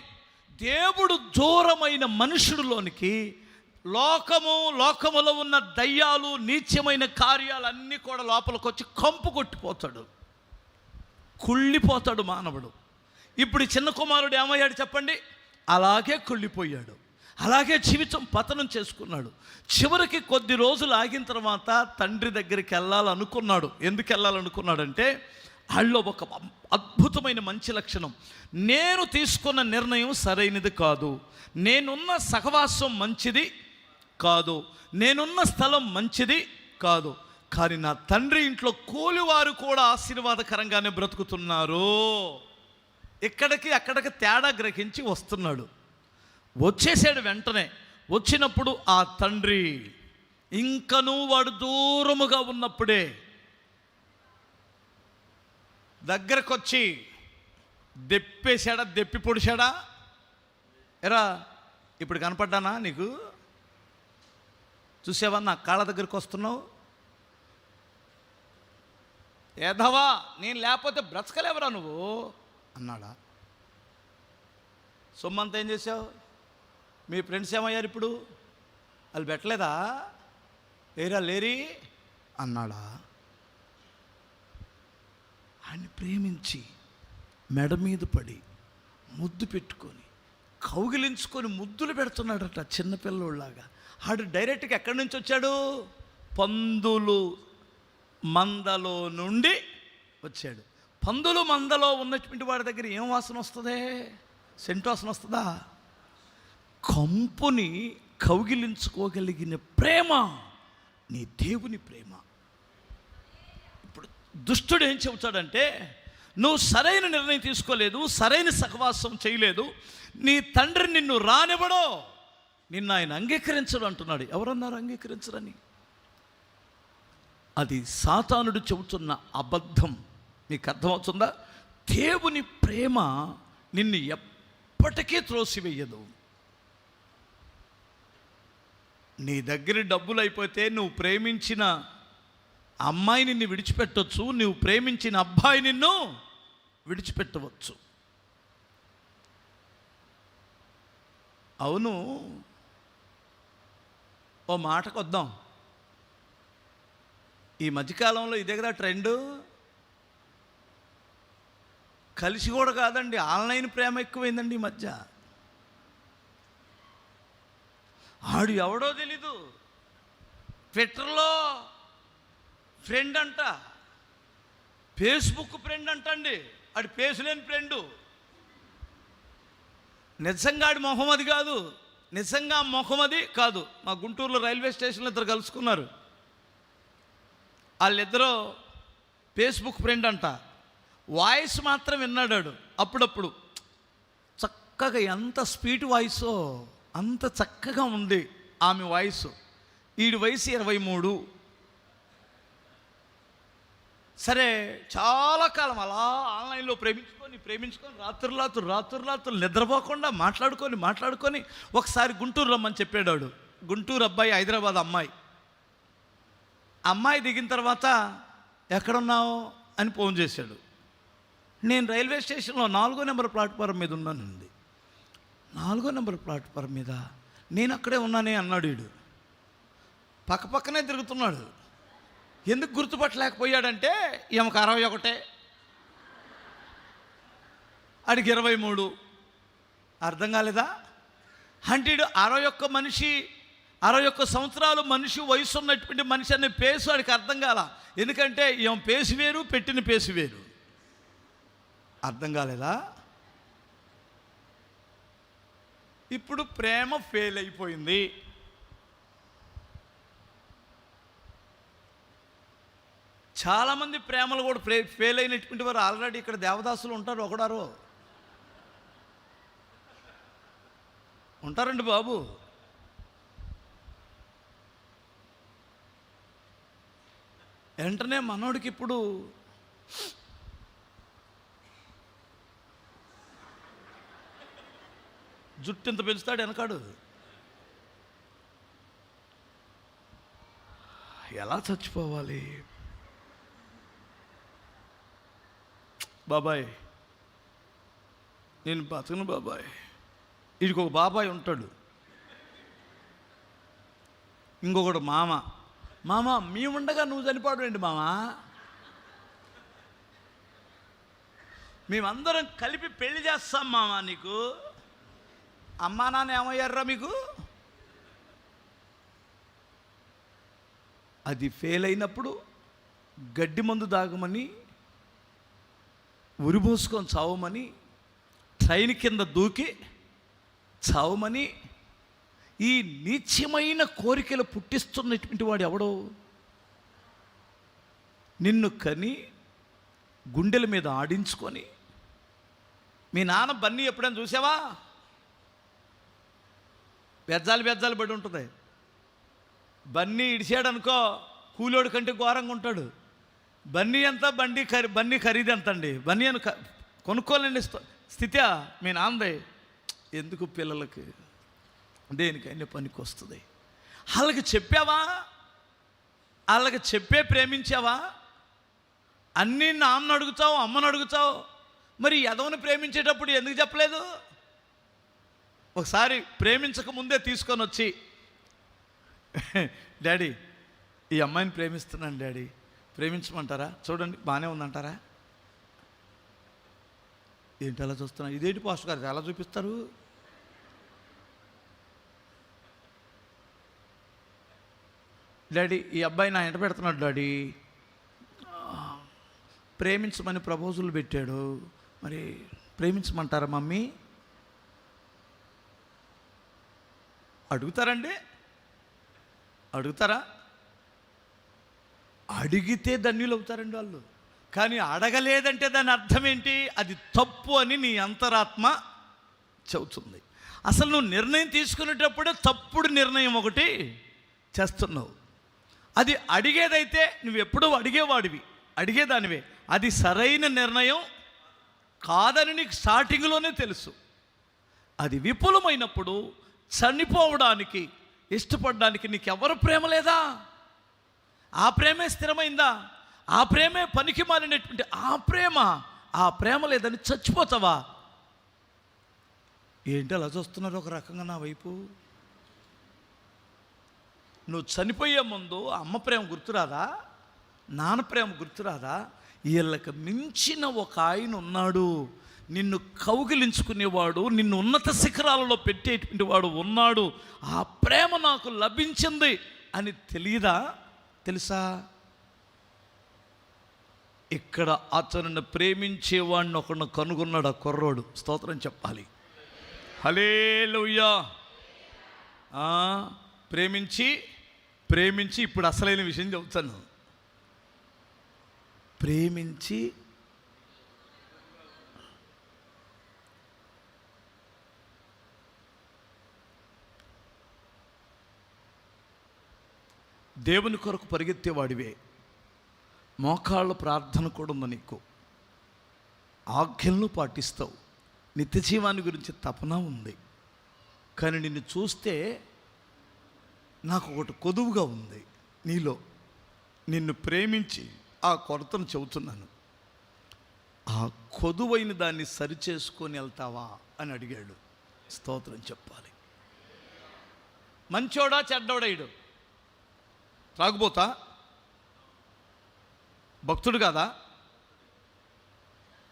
దేవుడు దూరమైన మనుషుడిలోనికి లోకములో ఉన్న దయ్యాలు, నీచమైన కార్యాలన్నీ కూడా లోపలికి వచ్చి కంపు కొట్టిపోతాడు, కుళ్ళిపోతాడు మానవుడు. ఇప్పుడు చిన్న కుమారుడు ఏమయ్యాడు చెప్పండి? అలాగే కుళ్ళిపోయాడు, అలాగే జీవితం పతనం చేసుకున్నాడు. చివరికి కొద్ది రోజులు ఆగిన తర్వాత తండ్రి దగ్గరికి వెళ్ళాలనుకున్నాడు. ఎందుకు వెళ్ళాలనుకున్నాడంటే వాళ్ళలో ఒక అద్భుతమైన మంచి లక్షణం, నేను తీసుకున్న నిర్ణయం సరైనది కాదు, నేనున్న సహవాసం మంచిది కాదు, నేనున్న స్థలం మంచిది కాదు, కానీ నా తండ్రి ఇంట్లో కూలివారు కూడా ఆశీర్వాదకరంగానే బ్రతుకుతున్నారు. ఇక్కడికి అక్కడికి తేడా గ్రహించి వస్తున్నాడు. వచ్చేసాడు. వెంటనే వచ్చినప్పుడు ఆ తండ్రి ఇంకనూ వాడు దూరముగా ఉన్నప్పుడే దగ్గరకు వచ్చి దెప్పేశాడా, దెప్పి పొడిచాడా? ఎరా ఇప్పుడు కనపడ్డానా నీకు? చూసావా నా కాళ్ళ దగ్గరికి వస్తున్నావు? ఏదవా నేను లేకపోతే బ్రతకలేవరా నువ్వు అన్నాడా? సొమ్మంతా ఏం చేసావు? మీ ఫ్రెండ్స్ ఏమయ్యారు ఇప్పుడు? వాళ్ళు పెట్టలేదా? ఏరా లేరి అన్నాడా? ఆయన్ని ప్రేమించి మెడ మీద పడి ముద్దు పెట్టుకొని కౌగిలించుకొని ముద్దులు పెడుతున్నాడట చిన్నపిల్లోళ్ళలాగా. ఆడు డైరెక్ట్గా ఎక్కడి నుంచి వచ్చాడు? పందులు మందలో నుండి వచ్చాడు. పందులు మందలో ఉన్నటువంటి వాడి దగ్గర ఏం వాసన వస్తుంది? సెంటు వాసన వస్తుందా? కంపుని కౌగిలించుకోగలిగిన ప్రేమ నీ దేవుని ప్రేమ. ఇప్పుడు దుష్టుడు ఏం చెబుతాడంటే, నువ్వు సరైన నిర్ణయం తీసుకోలేదు, సరైన సహవాసం చేయలేదు, నీ తండ్రి నిన్ను రానివ్వడో, నిన్ను ఆయన అంగీకరించడు అంటున్నాడు. ఎవరన్నారు అంగీకరించరని? అది సాతానుడు చెబుతున్న అబద్ధం. నీకు అర్థమవుతుందా? దేవుని ప్రేమ నిన్ను ఎప్పటికీ త్రోసివేయదు. నీ దగ్గర డబ్బులు అయిపోతే నువ్వు ప్రేమించిన అమ్మాయి నిన్ను విడిచిపెట్టవచ్చు, నువ్వు ప్రేమించిన అబ్బాయి నిన్ను విడిచిపెట్టవచ్చు. అవును, ఓ మాటకు వద్దాం. ఈ మధ్యకాలంలో ఇదే కదా ట్రెండు. కలిసి కూడా కాదండి, ఆన్లైన్ ప్రేమ ఎక్కువైందండి ఈ మధ్య. ఆడు ఎవడో తెలీదు, ట్విట్టర్లో ఫ్రెండ్ అంట, ఫేస్బుక్ ఫ్రెండ్ అంటండి. ఆడు పేసు లేని ఫ్రెండు. నిజంగా ఆడి మొహం అది కాదు, నిజంగా మొహం అది కాదు. మా గుంటూరులో రైల్వే స్టేషన్లో ఇద్దరు కలుసుకున్నారు. వాళ్ళిద్దరూ ఫేస్బుక్ ఫ్రెండ్ అంట. వాయిస్ మాత్రం విన్నాడు అప్పుడప్పుడు. చక్కగా ఎంత స్పీడ్ వాయిసో అంత చక్కగా ఉంది ఆమె వాయిస్. వీడి వయసు 23. సరే, చాలా కాలం అలా ఆన్లైన్లో ప్రేమించుకొని రాత్రులు నిద్రపోకుండా మాట్లాడుకొని ఒకసారి గుంటూరు రమ్మని చెప్పాడు. గుంటూరు అబ్బాయి, హైదరాబాద్ అమ్మాయి దిగిన తర్వాత ఎక్కడున్నావు అని ఫోన్ చేశాడు. నేను రైల్వే స్టేషన్లో 4వ నెంబర్ ప్లాట్ఫారం మీద ఉన్నానండి. 4వ నెంబర్ ప్లాట్ఫారం మీద నేను అక్కడే ఉన్నానే అన్నాడు. వీడు పక్కనే తిరుగుతున్నాడు. ఎందుకు గుర్తుపట్టలేకపోయాడంటే, ఈమెకు 61, ఆడికి 23. అర్థం కాలేదా? అంటే 61 మనిషి, 61 సంవత్సరాలు మనిషి, వయసు ఉన్నటువంటి మనిషి అనే పేసు వాడికి అర్థం కాల. ఎందుకంటే ఈమె పేసు వేరు, పెట్టిన పేసు వేరు. అర్థం కాలేదా? ఇప్పుడు ప్రేమ ఫెయిల్ అయిపోయింది. చాలామంది ప్రేమలు కూడా ఫెయిల్ అయినటువంటి వారు ఆల్రెడీ ఇక్కడ దేవదాసులు ఉంటారు. ఒకడారో ఉంటారండి బాబు. వెంటనే మనోడికి ఇప్పుడు జుట్టు ఇంత పెంచుతాడు వెనకాడు. ఎలా చచ్చిపోవాలి బాబాయ్? నేను బతకను బాబాయ్. వీడికి ఒక బాబాయ్ ఉంటాడు, ఇంకొకడు మామ మేముండగా నువ్వు చనిపోవడం మామ, మేమందరం కలిపి పెళ్లి చేస్తాం మామ నీకు. అమ్మా నాన్న ఏమయ్యారా మీకు? అది ఫెయిల్ అయినప్పుడు గడ్డి మందు దాగమని, ఉరిపోసుకొని చావమని, ట్రైన్ కింద దూకి చావమని, ఈ నీచమైన కోరికలు పుట్టిస్తున్నటువంటి వాడు ఎవడో? నిన్ను కని గుండెల మీద ఆడించుకొని. మీ నాన్న బన్నీ ఎప్పుడైనా చూసావా? బెజ్జాలు పడి ఉంటుంది. బన్నీ ఇడిచాడు అనుకో, కూలోడు కంటే ఘోరంగా ఉంటాడు. బన్నీ ఎంత, బన్నీ ఖరీదు ఎంత అండి? బన్నీ అని కొనుక్కోలేని స్థితి మీ నాన్నదే. ఎందుకు పిల్లలకి దేనికైనా పనికి వస్తుంది. వాళ్ళకి చెప్పావా? వాళ్ళకి చెప్పే ప్రేమించావా? అన్నీ నాన్నను అడుగుతావు, అమ్మను అడుగుతావు. మరి ఎదవని ప్రేమించేటప్పుడు ఎందుకు చెప్పలేదు? ఒకసారి ప్రేమించక ముందే తీసుకొని వచ్చి, డాడీ ఈ అమ్మాయిని ప్రేమిస్తున్నాను డాడీ, ప్రేమించమంటారా? చూడండి బాగానే ఉందంటారా? ఏంటి అలా చూస్తున్నా? ఇదేంటి పాస్టర్ గారు ఎలా చూపిస్తారు? డాడీ ఈ అబ్బాయి నా ఎంట పెడుతున్నాడు డాడీ, ప్రేమించమని ప్రపోజల్ పెట్టాడు, మరి ప్రేమించమంటారా మమ్మీ? అడుగుతారండి? అడుగుతారా? అడిగితే ధన్యులు అవుతారండి వాళ్ళు. కానీ అడగలేదంటే దాని అర్థం ఏంటి? అది తప్పు అని నీ అంతరాత్మ చెబుతుంది. అసలు నువ్వు నిర్ణయం తీసుకునేటప్పుడే తప్పుడు నిర్ణయం ఒకటి చేస్తున్నావు. అది అడిగేదైతే నువ్వు ఎప్పుడూ అడిగేదానివే. అది సరైన నిర్ణయం కాదని నీకు స్టార్టింగ్లోనే తెలుసు. అది విపులమైనప్పుడు చనిపోవడానికి ఇష్టపడడానికి నీకెవరు ప్రేమ లేదా? ఆ ప్రేమే స్థిరమైందా? ఆ ప్రేమే పనికి మారినటువంటి ఆ ప్రేమ లేదని చచ్చిపోతావా? ఏంటి అలా చూస్తున్నారు ఒక రకంగా నా వైపు? నువ్వు చనిపోయే ముందు అమ్మ ప్రేమ గుర్తురాదా? నాన్న ప్రేమ గుర్తురాదా? వీళ్ళకి మించిన ఒక ఆయన ఉన్నాడు, నిన్ను కౌగిలించుకునేవాడు, నిన్ను ఉన్నత శిఖరాలలో పెట్టేటువంటి వాడు ఉన్నాడు, ఆ ప్రేమ నాకు లభించింది అని తెలుసా? ఇక్కడ అతనిని ప్రేమించేవాడిని ఒకడు కనుగొన్నాడు. ఆ కుర్రోడు స్తోత్రం చెప్పాలి. హల్లెలూయా. ప్రేమించి ఇప్పుడు అసలైన విషయం చెబుతాను. ప్రేమించి దేవుని కొరకు పరిగెత్తేవాడివే, మోకాళ్ళ ప్రార్థన కూడా ఉంది నీకు, ఆజ్ఞలను పాటిస్తావు, నిత్య జీవాన్ని గురించి తపన ఉంది. కానీ నిన్ను చూస్తే నాకు ఒకటి కొదువుగా ఉంది నీలో. నిన్ను ప్రేమించి ఆ కొరతను చెబుతున్నాను, ఆ కొదువైన దాన్ని సరిచేసుకొని వెళ్తావా అని అడిగాడు. స్తోత్రం చెప్పాలి. మంచోడా చెడ్డోడైడు? త్రాగుబోతా? భక్తుడు కాదా?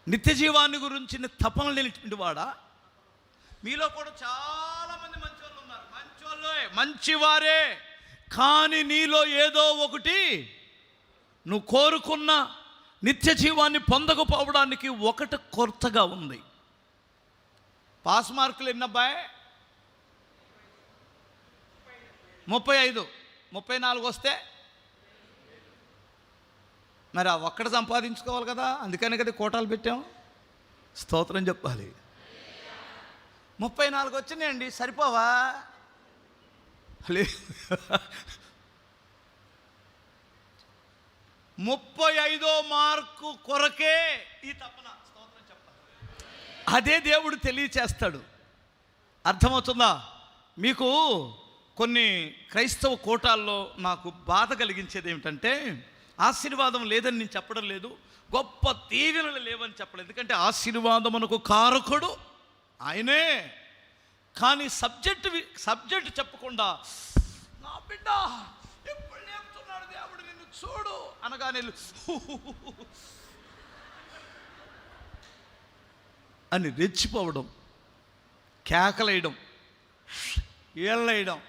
నిత్య జీవాన్ని గురించిన తపన లేనిటువంటి వాడా? మీలో కూడా చాలామంది మంచోళ్ళు ఉన్నారు, మంచివారే. కానీ నీలో ఏదో ఒకటి నువ్వు కోరుకున్న నిత్య జీవాన్ని పొందకపోవడానికి ఒకటి కొరతగా ఉంది. పాస్ మార్కులు ఎన్నబ్బాయి? 35, 34 వస్తే మరి ఆ ఒక్కటి సంపాదించుకోవాలి కదా, అందుకని కదా కోటాలు పెట్టాం. స్తోత్రం చెప్పాలి. 34 వచ్చినాయండి, సరిపోవా? 35వ మార్కు కొరకే ఈ తపన. స్తోత్రం చెప్పాలి. అదే దేవుడు తెలియచేస్తాడు. అర్థమవుతుందా మీకు? కొన్ని క్రైస్తవ కోటాల్లో నాకు బాధ కలిగించేది ఏమిటంటే, ఆశీర్వాదం లేదని నేను చెప్పడం లేదు, గొప్ప దీవెనలు లేవని చెప్పలేదు. ఎందుకంటే ఆశీర్వాదమునకు కారకుడు ఆయనే. కానీ సబ్జెక్ట్ చెప్పకుండా నా బిడ్డ ఎప్పుడు లేపుతున్నాడు దేవుడు నిన్ను చూడు అనగానే అని రెచ్చిపోవడం, కేకలేయడం, ఏళ్ళేయడం.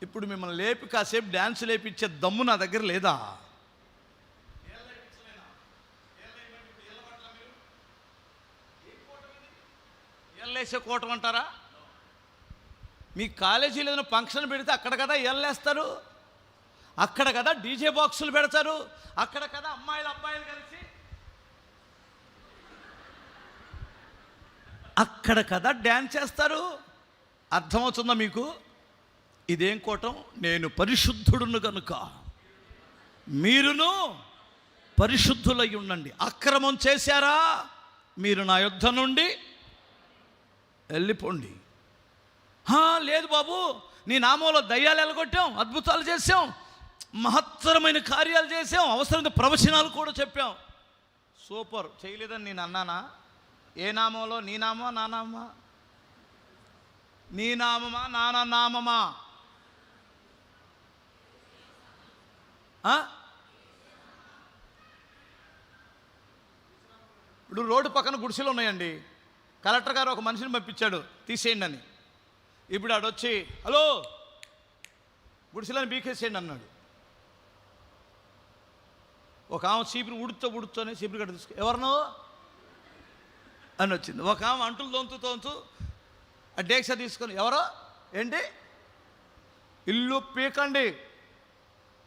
ఇప్పుడు మిమ్మల్ని లేపి కాసేపు డ్యాన్స్ లేపించే దమ్ము నా దగ్గర లేదా? ఏళ్ళేసే కోటం అంటారా? మీ కాలేజీలో ఏదైనా ఫంక్షన్ పెడితే అక్కడ కదా ఏళ్ళేస్తారు, అక్కడ కదా డీజే బాక్సులు పెడతారు, అక్కడ కదా అబ్బాయిలు కలిసి అక్కడ కదా డ్యాన్స్ చేస్తారు. అర్థమవుతుందా మీకు? ఇదేం కోటం? నేను పరిశుద్ధుడును గనుక మీరును పరిశుద్ధులై ఉండండి. అక్రమం చేశారా? మీరు నా యుద్ధ నుండి వెళ్ళిపోండి. లేదు బాబు, నీ నామంలో దయ్యాలు ఎలగొట్టాం, అద్భుతాలు చేసాం, మహత్తరమైన కార్యాలు చేసాం, అవసరమైన ప్రవచనాలు కూడా చెప్పాం. సూపర్. చేయలేదని నేను అన్నానా? ఏ నామంలో? నీ నామా నా నామా? నీ నామమా నాన్న నామమా? ఇప్పుడు రోడ్డు పక్కన గుడిసెలు ఉన్నాయండి. కలెక్టర్ గారు ఒక మనిషిని పంపించాడు తీసేయండి అని. ఇప్పుడు ఆడొచ్చి హలో గుడిసెలని బీకేసేయండి అన్నాడు. ఒక ఆమె చీపురు ఉడుతూనే చీపురు గడ్డ తీసుకు ఎవరినో అని వచ్చింది. ఒక ఆమె అంటులు తోంతూ ఆ డేక్ష తీసుకొని ఎవరో ఏంటి ఇల్లు పీకండి,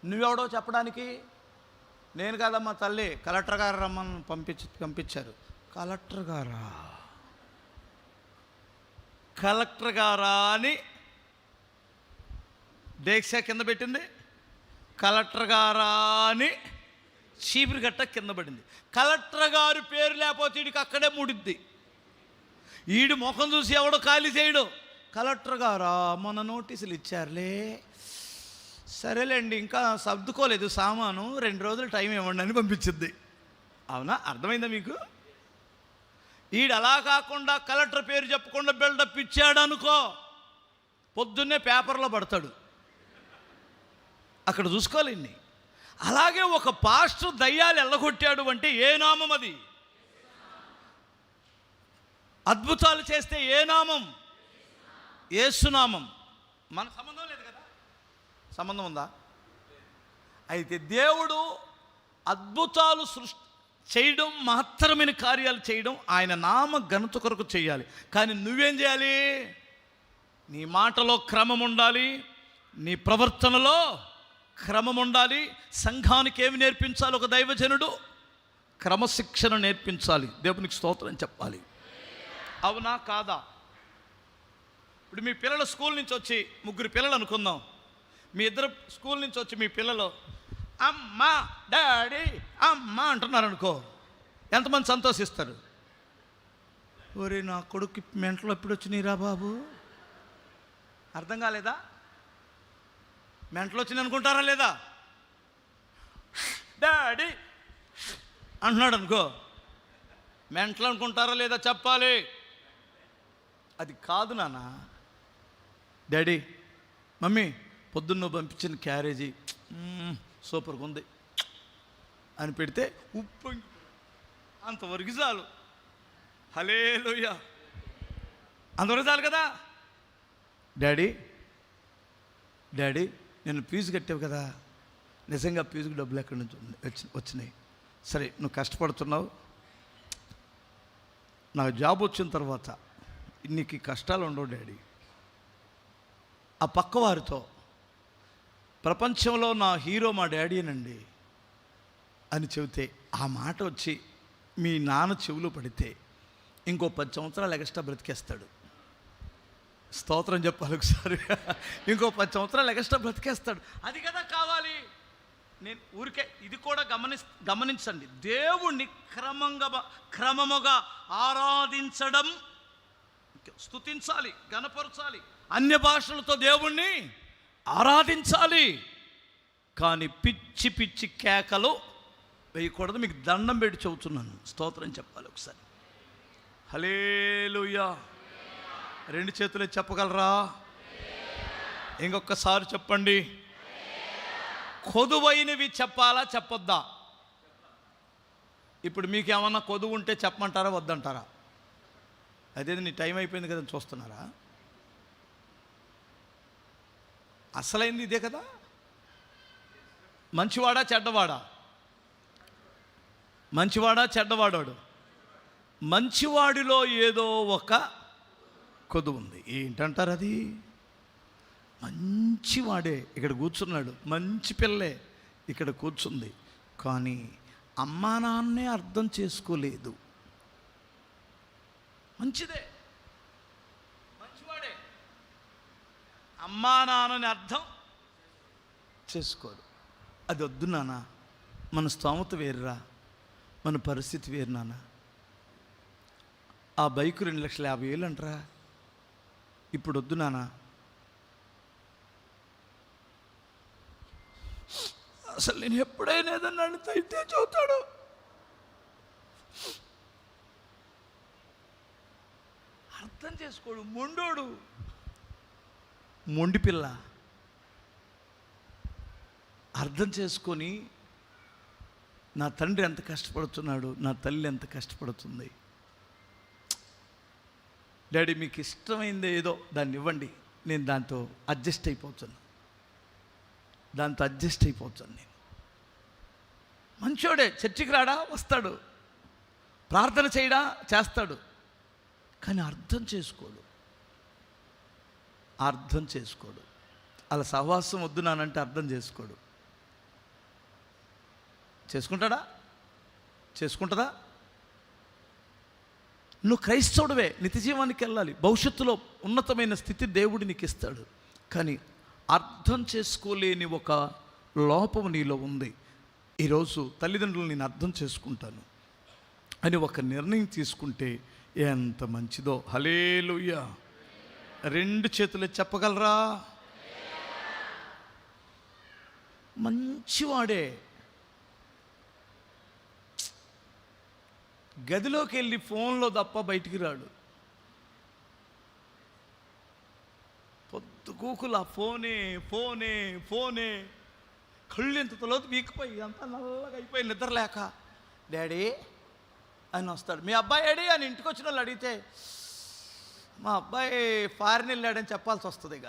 నువ్వెవడో చెప్పడానికి. నేను కాదమ్మా తల్లి, కలెక్టర్ గారు రమ్మని పంపించారు. కలెక్టర్ గారా అని డేక్ష కింద పెట్టింది. కలెక్టర్ గారా అని చీపురు గట్ట కింద పడింది. కలెక్టర్ గారు పేరు లేకపోతే వీడికి అక్కడే ముడిద్ది. ఈడు ముఖం చూసి ఎవడో ఖాళీ చేయడు. కలెక్టర్ గారా మన నోటీసులు ఇచ్చారులే, సరేలేండి ఇంకా సర్దుకోలేదు సామాను, 2 రోజులు టైం ఇవ్వండి అని పంపించింది. అవునా? అర్థమైందా మీకు? ఈడు అలా కాకుండా కలెక్టర్ పేరు చెప్పకుండా బిల్డప్ ఇచ్చాడు అనుకో, పొద్దున్నే పేపర్లో పడతాడు. అక్కడ చూసుకోవాలండి. అలాగే ఒక పాస్టర్ దయ్యాలు ఎల్లగొట్టాడు అంటే ఏ నామం అది? అద్భుతాలు చేస్తే ఏ నామం? యేసునామం. మన సంబంధం లేదు కదా? సంబంధం ఉందా? అయితే దేవుడు అద్భుతాలు చేయడం, మహత్తరమైన కార్యాలు చేయడం ఆయన నామ ఘనత కొరకు చేయాలి. కానీ నువ్వేం చేయాలి? నీ మాటలో క్రమం ఉండాలి, నీ ప్రవర్తనలో క్రమం ఉండాలి. సంఘానికి ఏమి నేర్పించాలి? ఒక దైవజనుడు క్రమశిక్షణ నేర్పించాలి. దేవునికి స్తోత్రం చెప్పాలి. అవునా కాదా? ఇప్పుడు మీ పిల్లలు స్కూల్ నుంచి వచ్చి, 3 పిల్లలు అనుకుందాం, మీ ఇద్దరు స్కూల్ నుంచి వచ్చి మీ పిల్లలు అమ్మ డాడీ అమ్మ అంటున్నారు అనుకో, ఎంతమంది సంతోషిస్తారు? ఒరే నా కొడుకు మెంటలో ఎప్పుడు వచ్చినాయిరా బాబు, అర్థం కాలేదా? మెంటలు వచ్చింది అనుకుంటారా లేదా? డాడీ అంటున్నాడు అనుకో, మెంటలు అనుకుంటారా లేదా చెప్పాలి. అది కాదు నాన్న. డాడీ మమ్మీ పొద్దున్న నువ్వు పంపించిన క్యారేజీ సూపర్గా ఉంది అని పెడితే ఉప్పు అంతవరకు చాలు. హల్లెలూయా, అంతవరకు చాలు కదా. డాడీ నేను ఫీజు కట్టావు కదా, నిజంగా ఫీజుకి డబ్బులు ఎక్కడి నుంచి వచ్చినాయి? సరే నువ్వు కష్టపడుతున్నావు, నాకు జాబ్ వచ్చిన తర్వాత నీకు కష్టాలు ఉండవు డాడీ. ఆ పక్కవారితో ప్రపంచంలో నా హీరో మా డాడీనండి అని చెబితే, ఆ మాట వచ్చి మీ నాన్న చెవులు పడితే ఇంకో 10 సంవత్సరాలు ఎక్స్ట్రా బ్రతికేస్తాడు. స్తోత్రం చెప్పాలి ఒకసారి. ఇంకో 10 సంవత్సరాలు ఎక్స్ట్రా బ్రతికేస్తాడు. అది కదా కావాలి. నేను ఊరికే ఇది కూడా గమనించండి. దేవుణ్ణి క్రమముగా ఆరాధించడం, స్తుతించాలి, గణపరచాలి, అన్య భాషలతో దేవుణ్ణి ఆరాధించాలి. కానీ పిచ్చి పిచ్చి కేకలు వేయకూడదు. మీకు దండం పెట్టి చెబుతున్నాను, స్తోత్రం చెప్పాలి ఒకసారి. హల్లెలూయా. 2 చేతులే చెప్పగలరా? ఇంకొకసారి చెప్పండి. కొదువైనవి చెప్పాలా చెప్పొద్దా? ఇప్పుడు మీకు ఏమన్నా కొదువు ఉంటే చెప్పమంటారా వద్దంటారా? అదే నీ టైం అయిపోయింది కదా చూస్తున్నారా? అసలైంది ఇదే కదా. మంచివాడా చెడ్డవాడా? మంచివాడా చెడ్డవాడాడు? మంచివాడిలో ఏదో ఒక కొదువు ఉంది. ఏంటంటారు అది? మంచివాడే ఇక్కడ కూర్చున్నాడు, మంచి పిల్లే ఇక్కడ కూర్చుంది, కానీ అమ్మా నాన్నే అర్థం చేసుకోలేదు. మంచిదే, మంచివాడే, అమ్మా నాన్నని అర్థం చేసుకోదు. అది వద్దు నాన్న, మన స్తోమత వేరురా, మన పరిస్థితి వేరు నాన్న. ఆ బైకు 2,50,000 అంటరా, ఇప్పుడు వద్దు నాన్న. అసలు నేను ఎప్పుడైనా ఏదన్నా అయితే చూస్తాడు. అర్థం చేసుకోడు, మొండోడు, మొండి పిల్ల. అర్థం చేసుకొని నా తండ్రి ఎంత కష్టపడుతున్నాడు, నా తల్లి ఎంత కష్టపడుతుంది, డాడీ మీకు ఇష్టమైంది ఏదో దాన్ని ఇవ్వండి, నేను దాంతో అడ్జస్ట్ అయిపోతాను నేను. మంచోడే, చర్చికి రాడా, వస్తాడు, ప్రార్థన చేయడా, చేస్తాడు, కానీ అర్థం చేసుకోడు. అలా సహవాసం వద్దు నానంటే అర్థం చేసుకుంటుందా? నువ్వు క్రైస్తవుడివే, నిత్య జీవానికి వెళ్ళాలి, భవిష్యత్తులో ఉన్నతమైన స్థితి దేవుడు నీకు ఇస్తాడు, కానీ అర్థం చేసుకోలేని ఒక లోపం నీలో ఉంది. ఈరోజు తల్లిదండ్రులు నేను అర్థం చేసుకుంటాను అని ఒక నిర్ణయం తీసుకుంటే ఎంత మంచిదో. హల్లెలూయా. 2 చేతులు చెప్పగలరా? మంచివాడే, గదిలోకి వెళ్ళి ఫోన్లో తప్ప బయటికి రాడు. పొద్దుగూకులు ఆ ఫోనే కళ్ళు ఎంత తొలదు వీకిపోయి అంతా నల్లగా అయిపోయి నిద్రలేక డాడీ అని వస్తాడు. మీ అబ్బాయి డాడీ అని ఇంటికి వచ్చిన వాళ్ళు అడిగితే మా అబ్బాయి ఫారిన్ వెళ్ళాడని చెప్పాల్సి వస్తుంది. ఇక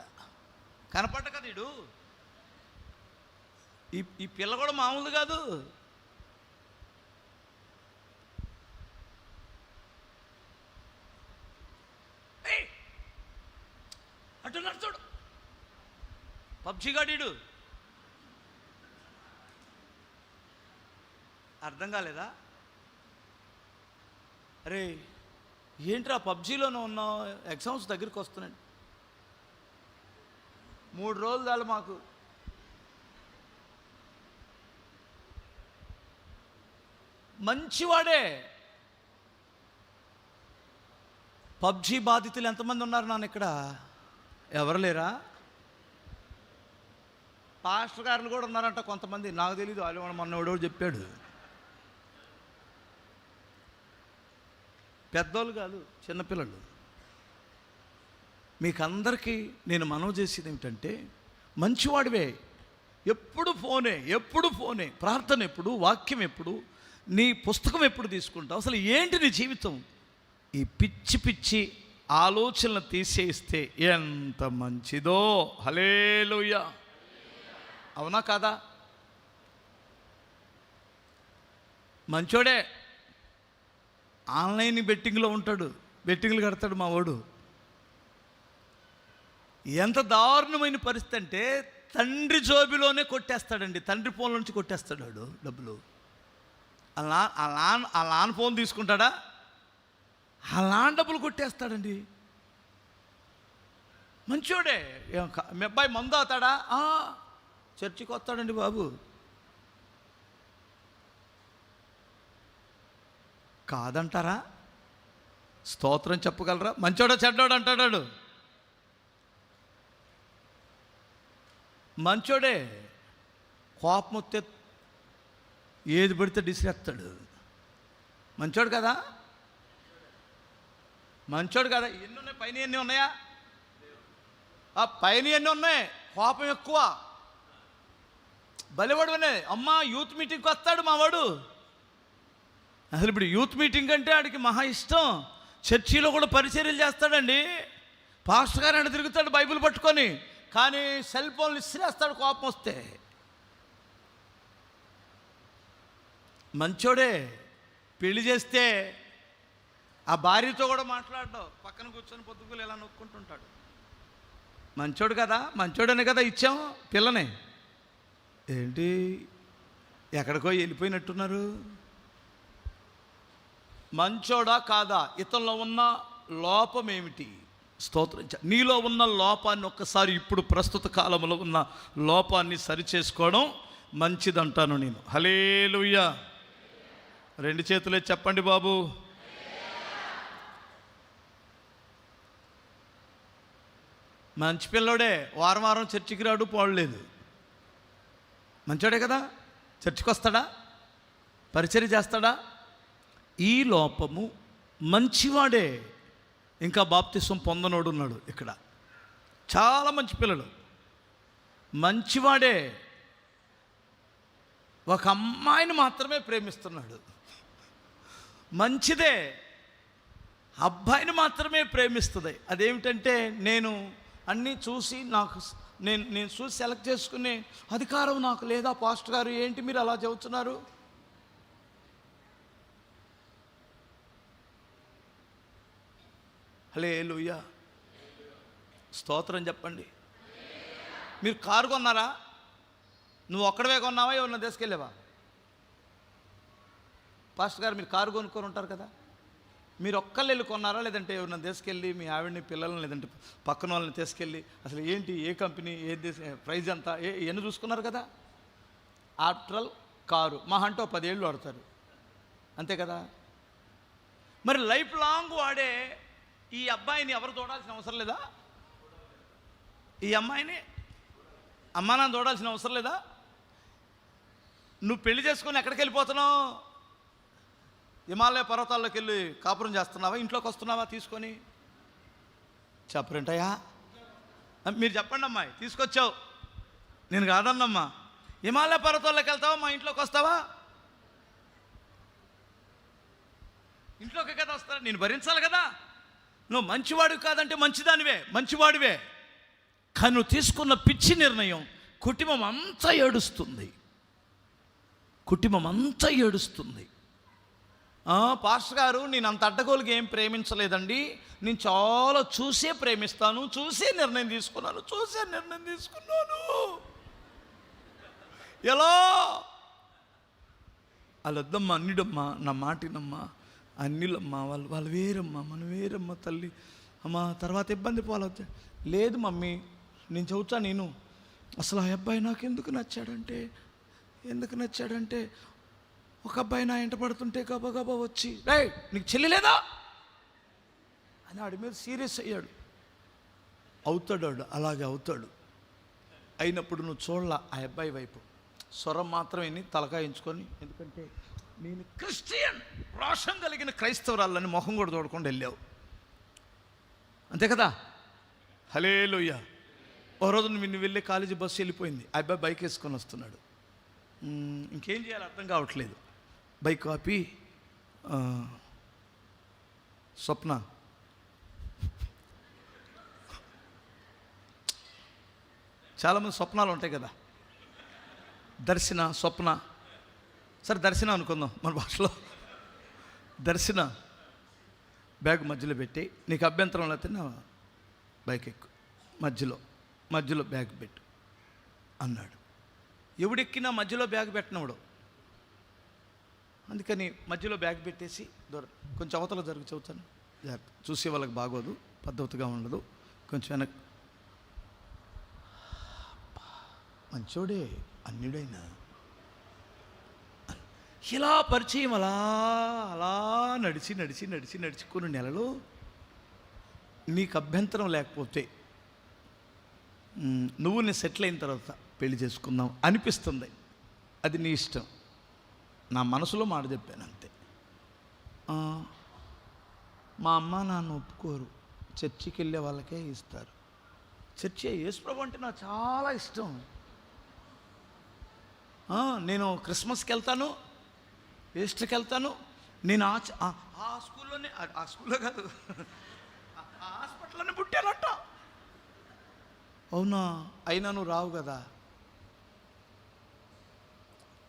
కనపడ్డ కదా ఇడు, ఈ పిల్ల కూడా మామూలు కాదు. అటు నడుచుడు పబ్జి గాడీడు, అర్థం కాలేదా? అరే ఏంట్రా పబ్జీలోనే ఉన్నావు, ఎగ్జామ్స్ దగ్గరికి వస్తున్నాయి, 3 రోజులు చాలు మాకు. మంచివాడే. పబ్జీ బాధితులు ఎంతమంది ఉన్నారు నాన్న ఇక్కడ? ఎవరు లేరా? పాస్టర్ గారులు కూడా ఉన్నారంట కొంతమంది, నాకు తెలీదు, వాళ్ళు మొన్న ఎవడో చెప్పాడు. పెద్దోళ్ళు కాదు, చిన్నపిల్లలు. మీకు అందరికీ నేను మనవి చేసేది ఏమిటంటే, మంచివాడివే, ఎప్పుడు ఫోనే, ప్రార్థన ఎప్పుడు, వాక్యం ఎప్పుడు, నీ పుస్తకం ఎప్పుడు తీసుకుంటావు? అసలు ఏంటి నీ జీవితం? ఈ పిచ్చి ఆలోచనలు తీసేస్తే ఎంత మంచిదో. హల్లెలూయా. అవునా కాదా? మంచోడే, ఆన్లైన్ బెట్టింగ్లో ఉంటాడు, బెట్టింగ్లు కడతాడు మా వాడు. ఎంత దారుణమైన పరిస్థితి అంటే తండ్రి జోబిలోనే కొట్టేస్తాడండి, తండ్రి ఫోన్ నుంచి కొట్టేస్తాడు వాడు డబ్బులు. ఆ నాన్న ఫోన్ తీసుకుంటాడా, ఆ నాన్న డబ్బులు కొట్టేస్తాడండి. మంచోడే. మీ అబ్బాయి మందు అవుతాడా? చర్చికి వస్తాడండి బాబు. కాదంటారా? స్తోత్రం చెప్పగలరా? మంచోడా చెడ్డోడు అంటాడాడు. మంచోడే, కోపం వస్తే ఏది పడితే డిసిరేస్తాడు. మంచోడు కదా? ఎన్ని ఉన్నాయి? పైన ఎన్ని ఉన్నాయా? పైన ఎన్ని ఉన్నాయి? కోపం ఎక్కువ, బలివాడునే. అమ్మ యూత్ మీటింగ్కి వస్తాడు మా వాడు. అసలు ఇప్పుడు యూత్ మీటింగ్ అంటే ఆడికి మహా ఇష్టం. చర్చిలో కూడా పరిచర్యలు చేస్తాడండి. పాస్టర్ గారు అంటే తిరుగుతాడు బైబిల్ పట్టుకొని, కానీ సెల్ ఫోన్లు ఇసిరేస్తాడు కోపం వస్తే. మంచోడే. పెళ్లి చేస్తే ఆ భార్యతో కూడా మాట్లాడడం, పక్కన కూర్చొని పొద్దుగులు ఇలా నొక్కుంటుంటాడు. మంచోడు కదా, మంచోడనే కదా ఇచ్చాం పిల్లని. ఏంటి ఎక్కడికో వెళ్ళిపోయినట్టున్నారు? మంచోడా కాదా? ఇతనిలో ఉన్న లోపం ఏమిటి? స్తోత్రం. నీలో ఉన్న లోపాన్ని ఒక్కసారి ఇప్పుడు ప్రస్తుత కాలంలో ఉన్న లోపాన్ని సరిచేసుకోవడం మంచిదంటాను నేను. హల్లెలూయా. 2 చేతులే చెప్పండి బాబు. మంచి పిల్లోడే, వారం చర్చికి రాడు, పోడలేదు. మంచోడే కదా? చర్చికి వస్తాడా? పరిచర్య చేస్తాడా? ఈ లోపము మంచివాడే. ఇంకా బాప్తిసం పొందనోడు ఉన్నాడు ఇక్కడ. చాలా మంచి పిల్లలు, మంచివాడే, ఒక అమ్మాయిని మాత్రమే ప్రేమిస్తున్నాడు. మంచిదే, అబ్బాయిని మాత్రమే ప్రేమిస్తుంది. అదేమిటంటే నేను అన్నీ చూసి నేను చూసి సెలెక్ట్ చేసుకునే అధికారం నాకు లేదా? పాస్టర్ గారు ఏంటి మీరు అలా చెబుతున్నారు? హల్లెలూయా, స్తోత్రం చెప్పండి. మీరు కారు కొన్నారా? నువ్వు ఒక్కడవే కొన్నావా, ఎవరిని తీసుకెళ్ళావా? పాస్టర్ గారు మీరు కారు కొనుక్కొని ఉంటారు కదా, మీరు ఒక్కళ్ళు వెళ్ళి కొన్నారా, లేదంటే ఎవరిని తీసుకెళ్ళి మీ ఆవిడని పిల్లల్ని లేదంటే పక్కన వాళ్ళని తీసుకెళ్ళి అసలు ఏంటి, ఏ కంపెనీ, ఏ దేశ, ప్రైజ్ అంతా ఎన్ని చూసుకున్నారు కదా? ఆఫ్టర్ ఆల్ కారు మా అంటూ 10 ఏళ్ళు వాడతారు, అంతే కదా? మరి లైఫ్ లాంగ్ వాడే ఈ అబ్బాయిని ఎవరు చూడాల్సిన అవసరం లేదా? ఈ అమ్మాయిని అమ్మా నాన్న చూడాల్సిన అవసరం లేదా? నువ్వు పెళ్లి చేసుకొని ఎక్కడికి వెళ్ళిపోతున్నావు? హిమాలయ పర్వతాల్లోకి వెళ్ళి కాపురం చేస్తున్నావా? ఇంట్లోకి వస్తున్నావా తీసుకొని? చెప్పరేంటయ్యా, మీరు చెప్పండి అమ్మాయి. తీసుకొచ్చావు, నేను కాదన్నమ్మా. హిమాలయ పర్వతాల్లోకి వెళ్తావా, మా ఇంట్లోకి వస్తావా? ఇంట్లోకి కదా వస్తారా, నేను భరించాలి కదా. నువ్వు మంచివాడివి కాదంటే మంచిదానివే, మంచివాడివే, కానీ నువ్వు తీసుకున్న పిచ్చి నిర్ణయం కుటుంబం అంతా ఏడుస్తుంది, కుటుంబం అంతా ఏడుస్తుంది. పాస్టర్ గారు నేను అంత అడ్డగోలుగా ఏం ప్రేమించలేదండి, నేను చాలా చూసే ప్రేమిస్తాను, చూసే నిర్ణయం తీసుకున్నాను. ఎలా వాళ్ళొద్దమ్మా, అన్నిడమ్మా, నా మాటినమ్మా, అన్నిలమ్మా, వాళ్ళు వేరమ్మా, మనం వేరమ్మా తల్లి, అమ్మా తర్వాత ఇబ్బంది పోలొద్దు. లేదు మమ్మీ, నేను చెబుతా, నేను అసలు ఆ అబ్బాయి నాకు ఎందుకు నచ్చాడంటే ఒక అబ్బాయి నా ఇంట పడుతుంటే గబగబా వచ్చి, రే నీకు చెల్లి లేదా అని ఆడి మీద సీరియస్ అయ్యాడు. అవుతాడు, అలాగే అవుతాడు. అయినప్పుడు నువ్వు చూడలా ఆ అబ్బాయి వైపు, స్వరం మాత్రమే తలకాయించుకొని, ఎందుకంటే నేను క్రిస్టియన్, రోషం కలిగిన క్రైస్తవురాలని మొహం కూడా చూడకుండా వెళ్ళావు, అంతే కదా? హల్లెలూయా. ఓ రోజు నువ్వు వెళ్ళే కాలేజీ బస్సు వెళ్ళిపోయింది, ఆ అబ్బాయి బైక్ వేసుకొని వస్తున్నాడు. ఇంకేం చేయాలో అర్థం కావట్లేదు. బైక్ ఆపి, స్వప్న, చాలామంది స్వప్నాలు ఉంటాయి కదా, దర్శన, స్వప్న, సరే దర్శన అనుకుందాం మన భాషలో. దర్శన బ్యాగ్ మధ్యలో పెట్టి, నీకు అభ్యంతరం లేకపోతే నా బైక్ ఎక్కు, మధ్యలో బ్యాగ్ పెట్టు అన్నాడు. ఎవడెక్కినా మధ్యలో బ్యాగ్ పెట్టినవాడు, అందుకని మధ్యలో బ్యాగ్ పెట్టేసి కొంచెం అవతల చెబుతాను, జాగ్రత్త, చూసే వాళ్ళకి బాగోదు, పద్ధతిగా ఉండదు, కొంచెం వెనక. మంచోడే, అన్యుడైనా ఇలా పరిచయం అలా నడిచి కొన్ని నెలలు నీకు అభ్యంతరం లేకపోతే నువ్వు నేను సెటిల్ అయిన తర్వాత పెళ్లి చేసుకుందాం అనిపిస్తుంది, అది నీ ఇష్టం. నా మనసులో మాట చెప్పాను అంతే. మా అమ్మ నాన్న ఒప్పుకోరు, చర్చికి వెళ్ళే వాళ్ళకే ఇస్తారు. చర్చి యేసుప్రభు అంటే నాకు చాలా ఇష్టం. నేను క్రిస్మస్కి వెళ్తాను, ఈస్టర్కి వెళ్తాను. నేను ఆ స్కూల్లోనే, ఆ స్కూల్లో కాదు, ఆ హాస్పిటల్లోనే పుట్టానంట. అవునా? అయినా నువ్వు రావు కదా,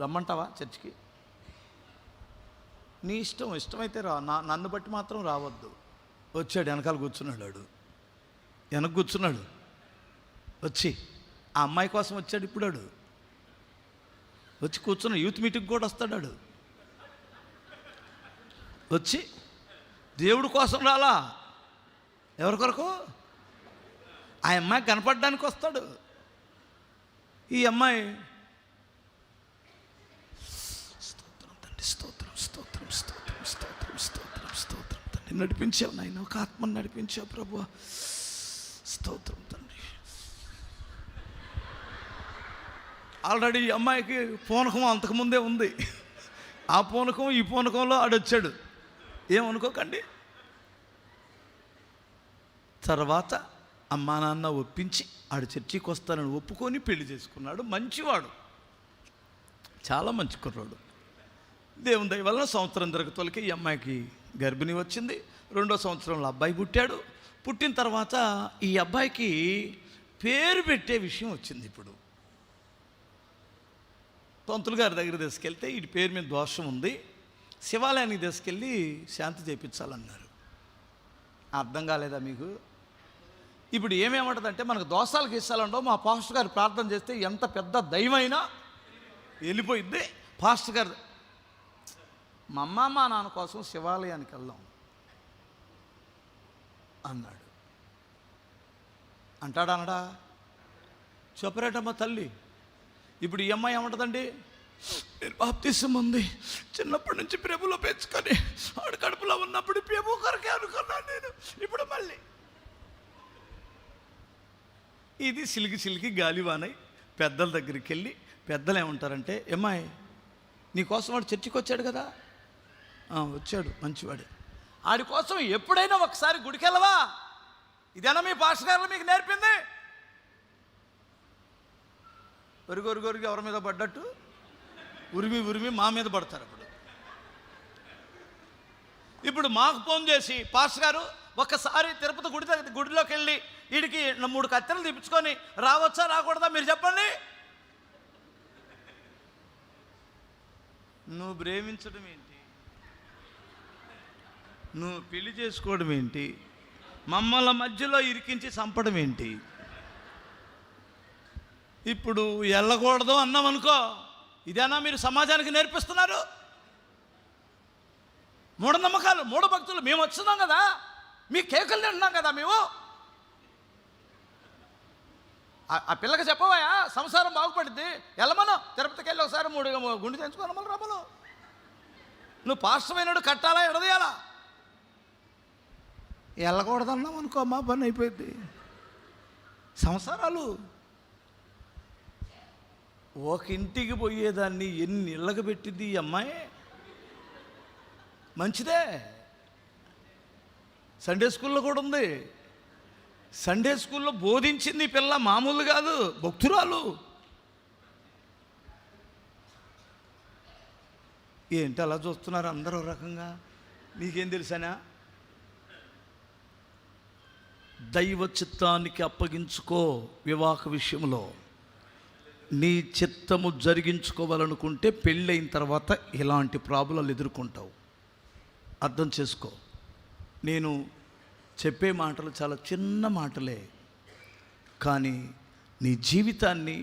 రమ్మంటావా చర్చికి? నీ ఇష్టం, ఇష్టమైతే రా, నన్ను బట్టి మాత్రం రావద్దు. వచ్చాడు, వెనకాల కూర్చున్నాడు, వెనక కూర్చున్నాడు, వచ్చి ఆ అమ్మాయి కోసం వచ్చాడు. ఇప్పుడు వచ్చి కూర్చున్నాడు, యూత్ మీటింగ్ కూడా వస్తాడు. వచ్చి దేవుడి కోసం రాలా, ఎవరి కొరకు? ఆ అమ్మాయి కనపడడానికి వస్తాడు. ఈ అమ్మాయి స్తోత్రం తండ్రి, స్తోత్రం స్తోత్రం స్తోత్రం స్తోత్రం స్తోత్రం స్తోత్రం తండ్రి, నడిపించావు నాయన, ఒక ఆత్మను నడిపించావు ప్రభువా, స్తోత్రం తండ్రి. ఆల్రెడీ ఈ అమ్మాయికి పూనకం అంతకుముందే ఉంది. ఆ పూనకం ఈ పూనకంలో ఆడొచ్చాడు, ఏమనుకోకండి. తర్వాత అమ్మా నాన్న ఒప్పించి ఆడు చర్చికి వస్తానని ఒప్పుకొని పెళ్లి చేసుకున్నాడు. మంచివాడు, చాలా మంచి కుర్రోడు. దేవుని దయ వలన సంవత్సరం తిరగతోలికి ఈ అమ్మాయికి గర్భిణి వచ్చింది. 2వ సంవత్సరంలో అబ్బాయి పుట్టాడు. పుట్టిన తర్వాత ఈ అబ్బాయికి పేరు పెట్టే విషయం వచ్చింది. ఇప్పుడు పంతులు గారి దగ్గర తీసుకెళ్తే వీడి పేరు మీద దోషం ఉంది, శివాలయానికి తీసుకెళ్ళి శాంతి చేయించాలన్నారు. అర్థం కాలేదా మీకు? ఇప్పుడు ఏమేమంటుందంటే, మనకు దోషాలకు ఇస్తాలండో మా పాస్టర్ గారు ప్రార్థన చేస్తే ఎంత పెద్ద దైవమైనా వెళ్ళిపోయింది. పాస్టర్ గారు మా అమ్మ మా నాన్న కోసం శివాలయానికి వెళ్దాం అన్నాడు. అంటాడా అనడా? చెప్పరేటమ్మా తల్లి. ఇప్పుడు ఈ అమ్మాయి ఏమంటుందండి, నేను బాప్తిసం ఉంది, చిన్నప్పటి నుంచి ప్రభులో పెంచుకొని ఆడు కడుపులో ఉన్నప్పుడు ప్రభు కొరకే అనుకున్నాను నేను, ఇప్పుడు మళ్ళీ ఇది సిలికి గాలివానై పెద్దల దగ్గరికి వెళ్ళి పెద్దలు ఏమంటారంటే, అమ్మాయి నీకోసం వాడు చర్చికి వచ్చాడు కదా, వచ్చాడు మంచివాడు, ఆడి కోసం ఎప్పుడైనా ఒకసారి గుడికి వెళ్ళవా? ఇదేనా మీ పాస్టర్ గారు మీకు నేర్పింది? ఒరిగొరిగొరిగి ఎవరి మీద పడ్డట్టు ఉరిమి మా మీద పడతారు. ఇప్పుడు మాకు ఫోన్ చేసి, పాస్టర్ గారు ఒక్కసారి తిరుపతి గుడిలోకి వెళ్ళి వీడికి 3 కత్తెరలు తెప్పించుకొని రావచ్చా రాకూడదా మీరు చెప్పండి. నువ్వు ప్రేమించడం ఏంటి, నువ్వు పెళ్లి చేసుకోవడం ఏంటి, మమ్మల్ని మధ్యలో ఇరికించి చంపడం ఏంటి? ఇప్పుడు వెళ్ళకూడదు అన్నామనుకో, ఇదేనా మీరు సమాజానికి నేర్పిస్తున్నారు? మూఢనమ్మకాలు, మూఢభక్తులు. మేము వచ్చినాం కదా, మీ కేకులు తింటున్నాం కదా మేము. ఆ పిల్లకి చెప్పవయా సంసారం బాగుపడుద్ది, వెళ్ళమను తిరుపతికి వెళ్ళి ఒకసారి 3 గుండె తెంచుకోనమని రమ్మను. నువ్వు పాస్టమైనడు కట్టాలా ఎడదీయాలా? వెళ్ళకూడదన్నాం అనుకో, మా పని అయిపోయింది. సంసారాలు ఒక ఇంటికి పోయేదాన్ని ఎన్ని ఇళ్ళకి పెట్టింది ఈ అమ్మాయి. మంచిదే, సండే స్కూల్లో కూడా ఉంది. సండే స్కూల్లో బోధించింది పిల్ల మామూలు కాదు, భక్తురాలు. ఏంటి అలా చూస్తున్నారు అందరూ రకంగా? నీకేం తెలుసానా? దైవ చిత్తానికి అప్పగించుకో. వివాహ విషయంలో నీ చిత్తము జరిగించుకోవాలనుకుంటే పెళ్ళైన తర్వాత ఇలాంటి ప్రాబ్లాలు ఎదుర్కొంటావు. అర్థం చేసుకో. నేను చెప్పే మాటలు చాలా చిన్న మాటలే, కానీ నీ జీవితాన్ని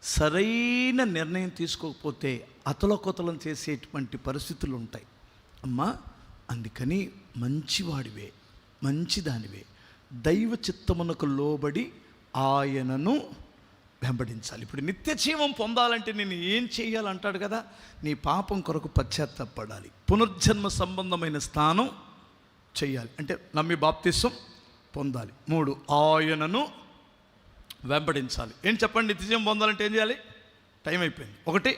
సరైన నిర్ణయం తీసుకోకపోతే అతలకొతలం చేసేటువంటి పరిస్థితులు ఉంటాయి. అమ్మా, అందుకని మంచివాడివే, మంచిదానివే, దైవ చిత్తమునకు లోబడి ఆయనను వెంబడించాలి. ఇప్పుడు నిత్య జీవం పొందాలంటే నేను ఏం చేయాలంటాడు కదా, నీ పాపం కొరకు పశ్చాత్తాపడాలి, పునర్జన్మ సంబంధమైన స్నానం చేయాలి, అంటే నమ్మి బాప్తిసం పొందాలి. 3 ఆయనను వెంబడించాలి. ఏం చెప్పండి, నిత్య జీవం పొందాలంటే ఏం చేయాలి? టైం అయిపోయింది. 1,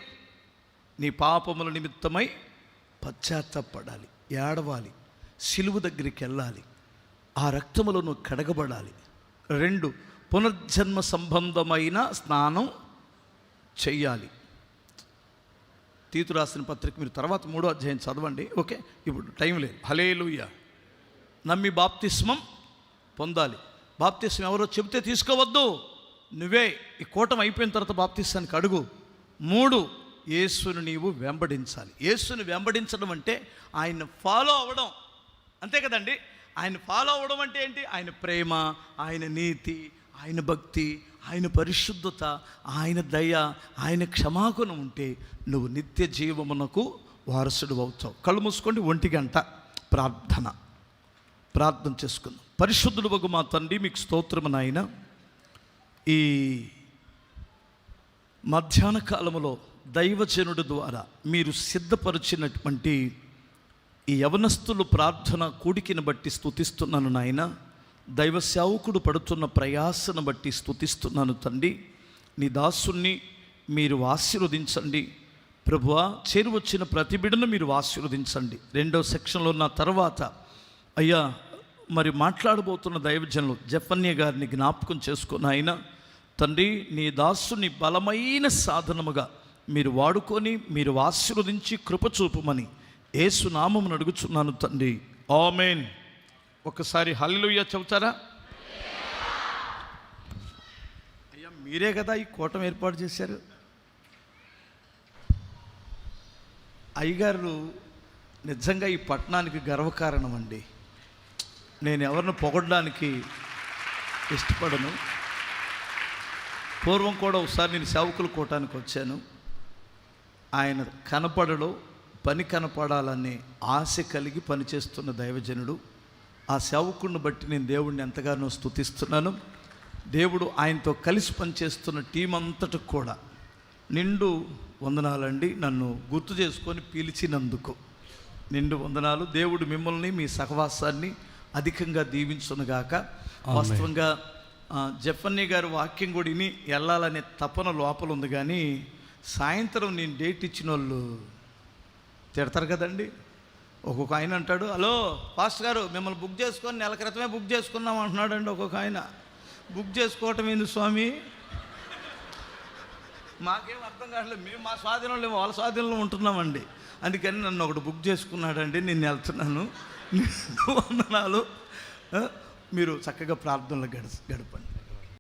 నీ పాపముల నిమిత్తమై పశ్చాత్తాపడాలి, ఏడవాలి, సిలువు దగ్గరికి వెళ్ళాలి, ఆ రక్తములో నువ్వు కడగబడాలి. 2, పునర్జన్మ సంబంధమైన స్నానం చెయ్యాలి. తీతు రాసిన పత్రిక మీరు తర్వాత 3వ అధ్యాయం చదవండి. ఓకే, ఇప్పుడు టైం లేదు. హల్లెలూయా. నమ్మి బాప్తిస్మం పొందాలి. బాప్తిస్మం ఎవరో చెబితే తీసుకోవద్దు, నువ్వే ఈ కూటమి అయిపోయిన తర్వాత బాప్తిస్మానికి అడుగు. 3, యేసును నీవు వెంబడించాలి. యేసుని వెంబడించడం అంటే ఆయన ఫాలో అవ్వడం, అంతే కదండి. ఆయన ఫాలో అవ్వడం అంటే ఏంటి? ఆయన ప్రేమ, ఆయన నీతి, ఆయన భక్తి, ఆయన పరిశుద్ధత, ఆయన దయ, ఆయన క్షమాగుణం ఉంటే నువ్వు నిత్య జీవమునకు వారసుడు అవుతావు. కళ్ళు మూసుకోండి. 1 గంట ప్రార్థన చేసుకుందాం. పరిశుద్ధుడు వగు మా తండ్రి, మీకు స్తోత్రము నాయన. ఈ మధ్యాహ్న కాలములో దైవజనుడి ద్వారా మీరు సిద్ధపరిచినటువంటి ఈ యవనస్తులు ప్రార్థన కూడికిని బట్టి స్తుతిస్తున్నాను నాయన. దైవ సేవకుడు పడుతున్న ప్రయాసను బట్టి స్తుతిస్తున్నాను తండ్రి. నీ దాసుని మీరు ఆశీర్వదించండి ప్రభువా. చేరువచ్చిన ప్రతి బిడ్డను మీరు ఆశీర్వదించండి. 2వ సెక్షన్లో ఉన్న తర్వాత అయ్యా మరి మాట్లాడబోతున్న దైవజనులు జఫన్య గారిని జ్ఞాపకం చేసుకుని ఆయన తండ్రి, నీ దాసుని బలమైన సాధనముగా మీరు వాడుకొని మీరు ఆశీర్వదించి కృప చూపమని యేసు నామమున అడుగుచున్నాను తండ్రి, ఆమేన్. ఒకసారి హల్లెలూయా చెబుతారా? అయ్యా, మీరే కదా ఈ కూటమి ఏర్పాటు చేశారు. అయ్యగారు నిజంగా ఈ పట్టణానికి గర్వకారణం అండి. నేను ఎవరిని పొగడడానికి ఇష్టపడను. పూర్వం కూడా ఒకసారి నేను సేవకుల కూటానికి వచ్చాను. ఆయన కనపడలో పని కనపడాలనే ఆశ కలిగి పనిచేస్తున్న దైవజనుడు. ఆ సేవకుడిని బట్టి నేను దేవుడిని ఎంతగానో స్తుతిస్తున్నాను. దేవుడు ఆయనతో కలిసి పనిచేస్తున్న టీం అంతటికి కూడా నిండు వందనాలండి. నన్ను గుర్తు చేసుకొని పిలిచినందుకు నిండు వందనాలు. దేవుడు మిమ్మల్ని మీ సహవాసాన్ని అధికంగా దీవించునుగాక. వాస్తవంగా జఫన్నీ గారు వాక్యం కూడా విని వెళ్ళాలనే తపన లోపల ఉంది, కానీ సాయంత్రం నేను డేట్ ఇచ్చిన వాళ్ళు తిడతారు కదండి. ఒక్కొక్క ఆయన అంటాడు, హలో పాస్టర్ గారు మిమ్మల్ని బుక్ చేసుకొని నెల క్రితమే బుక్ చేసుకున్నాం అంటున్నాడండి. ఒక్కొక్క ఆయన బుక్ చేసుకోవటం ఏంది స్వామి, మాకేం అర్థం కావట్లేదు, మేము మా స్వాధీనంలో వాళ్ళ స్వాధీనంలో ఉంటున్నామండి. అందుకని నన్ను ఒకటి బుక్ చేసుకున్నాడండి, నేను వెళ్తున్నాను. వందనాలు. మీరు చక్కగా ప్రార్థనలు గడపండి.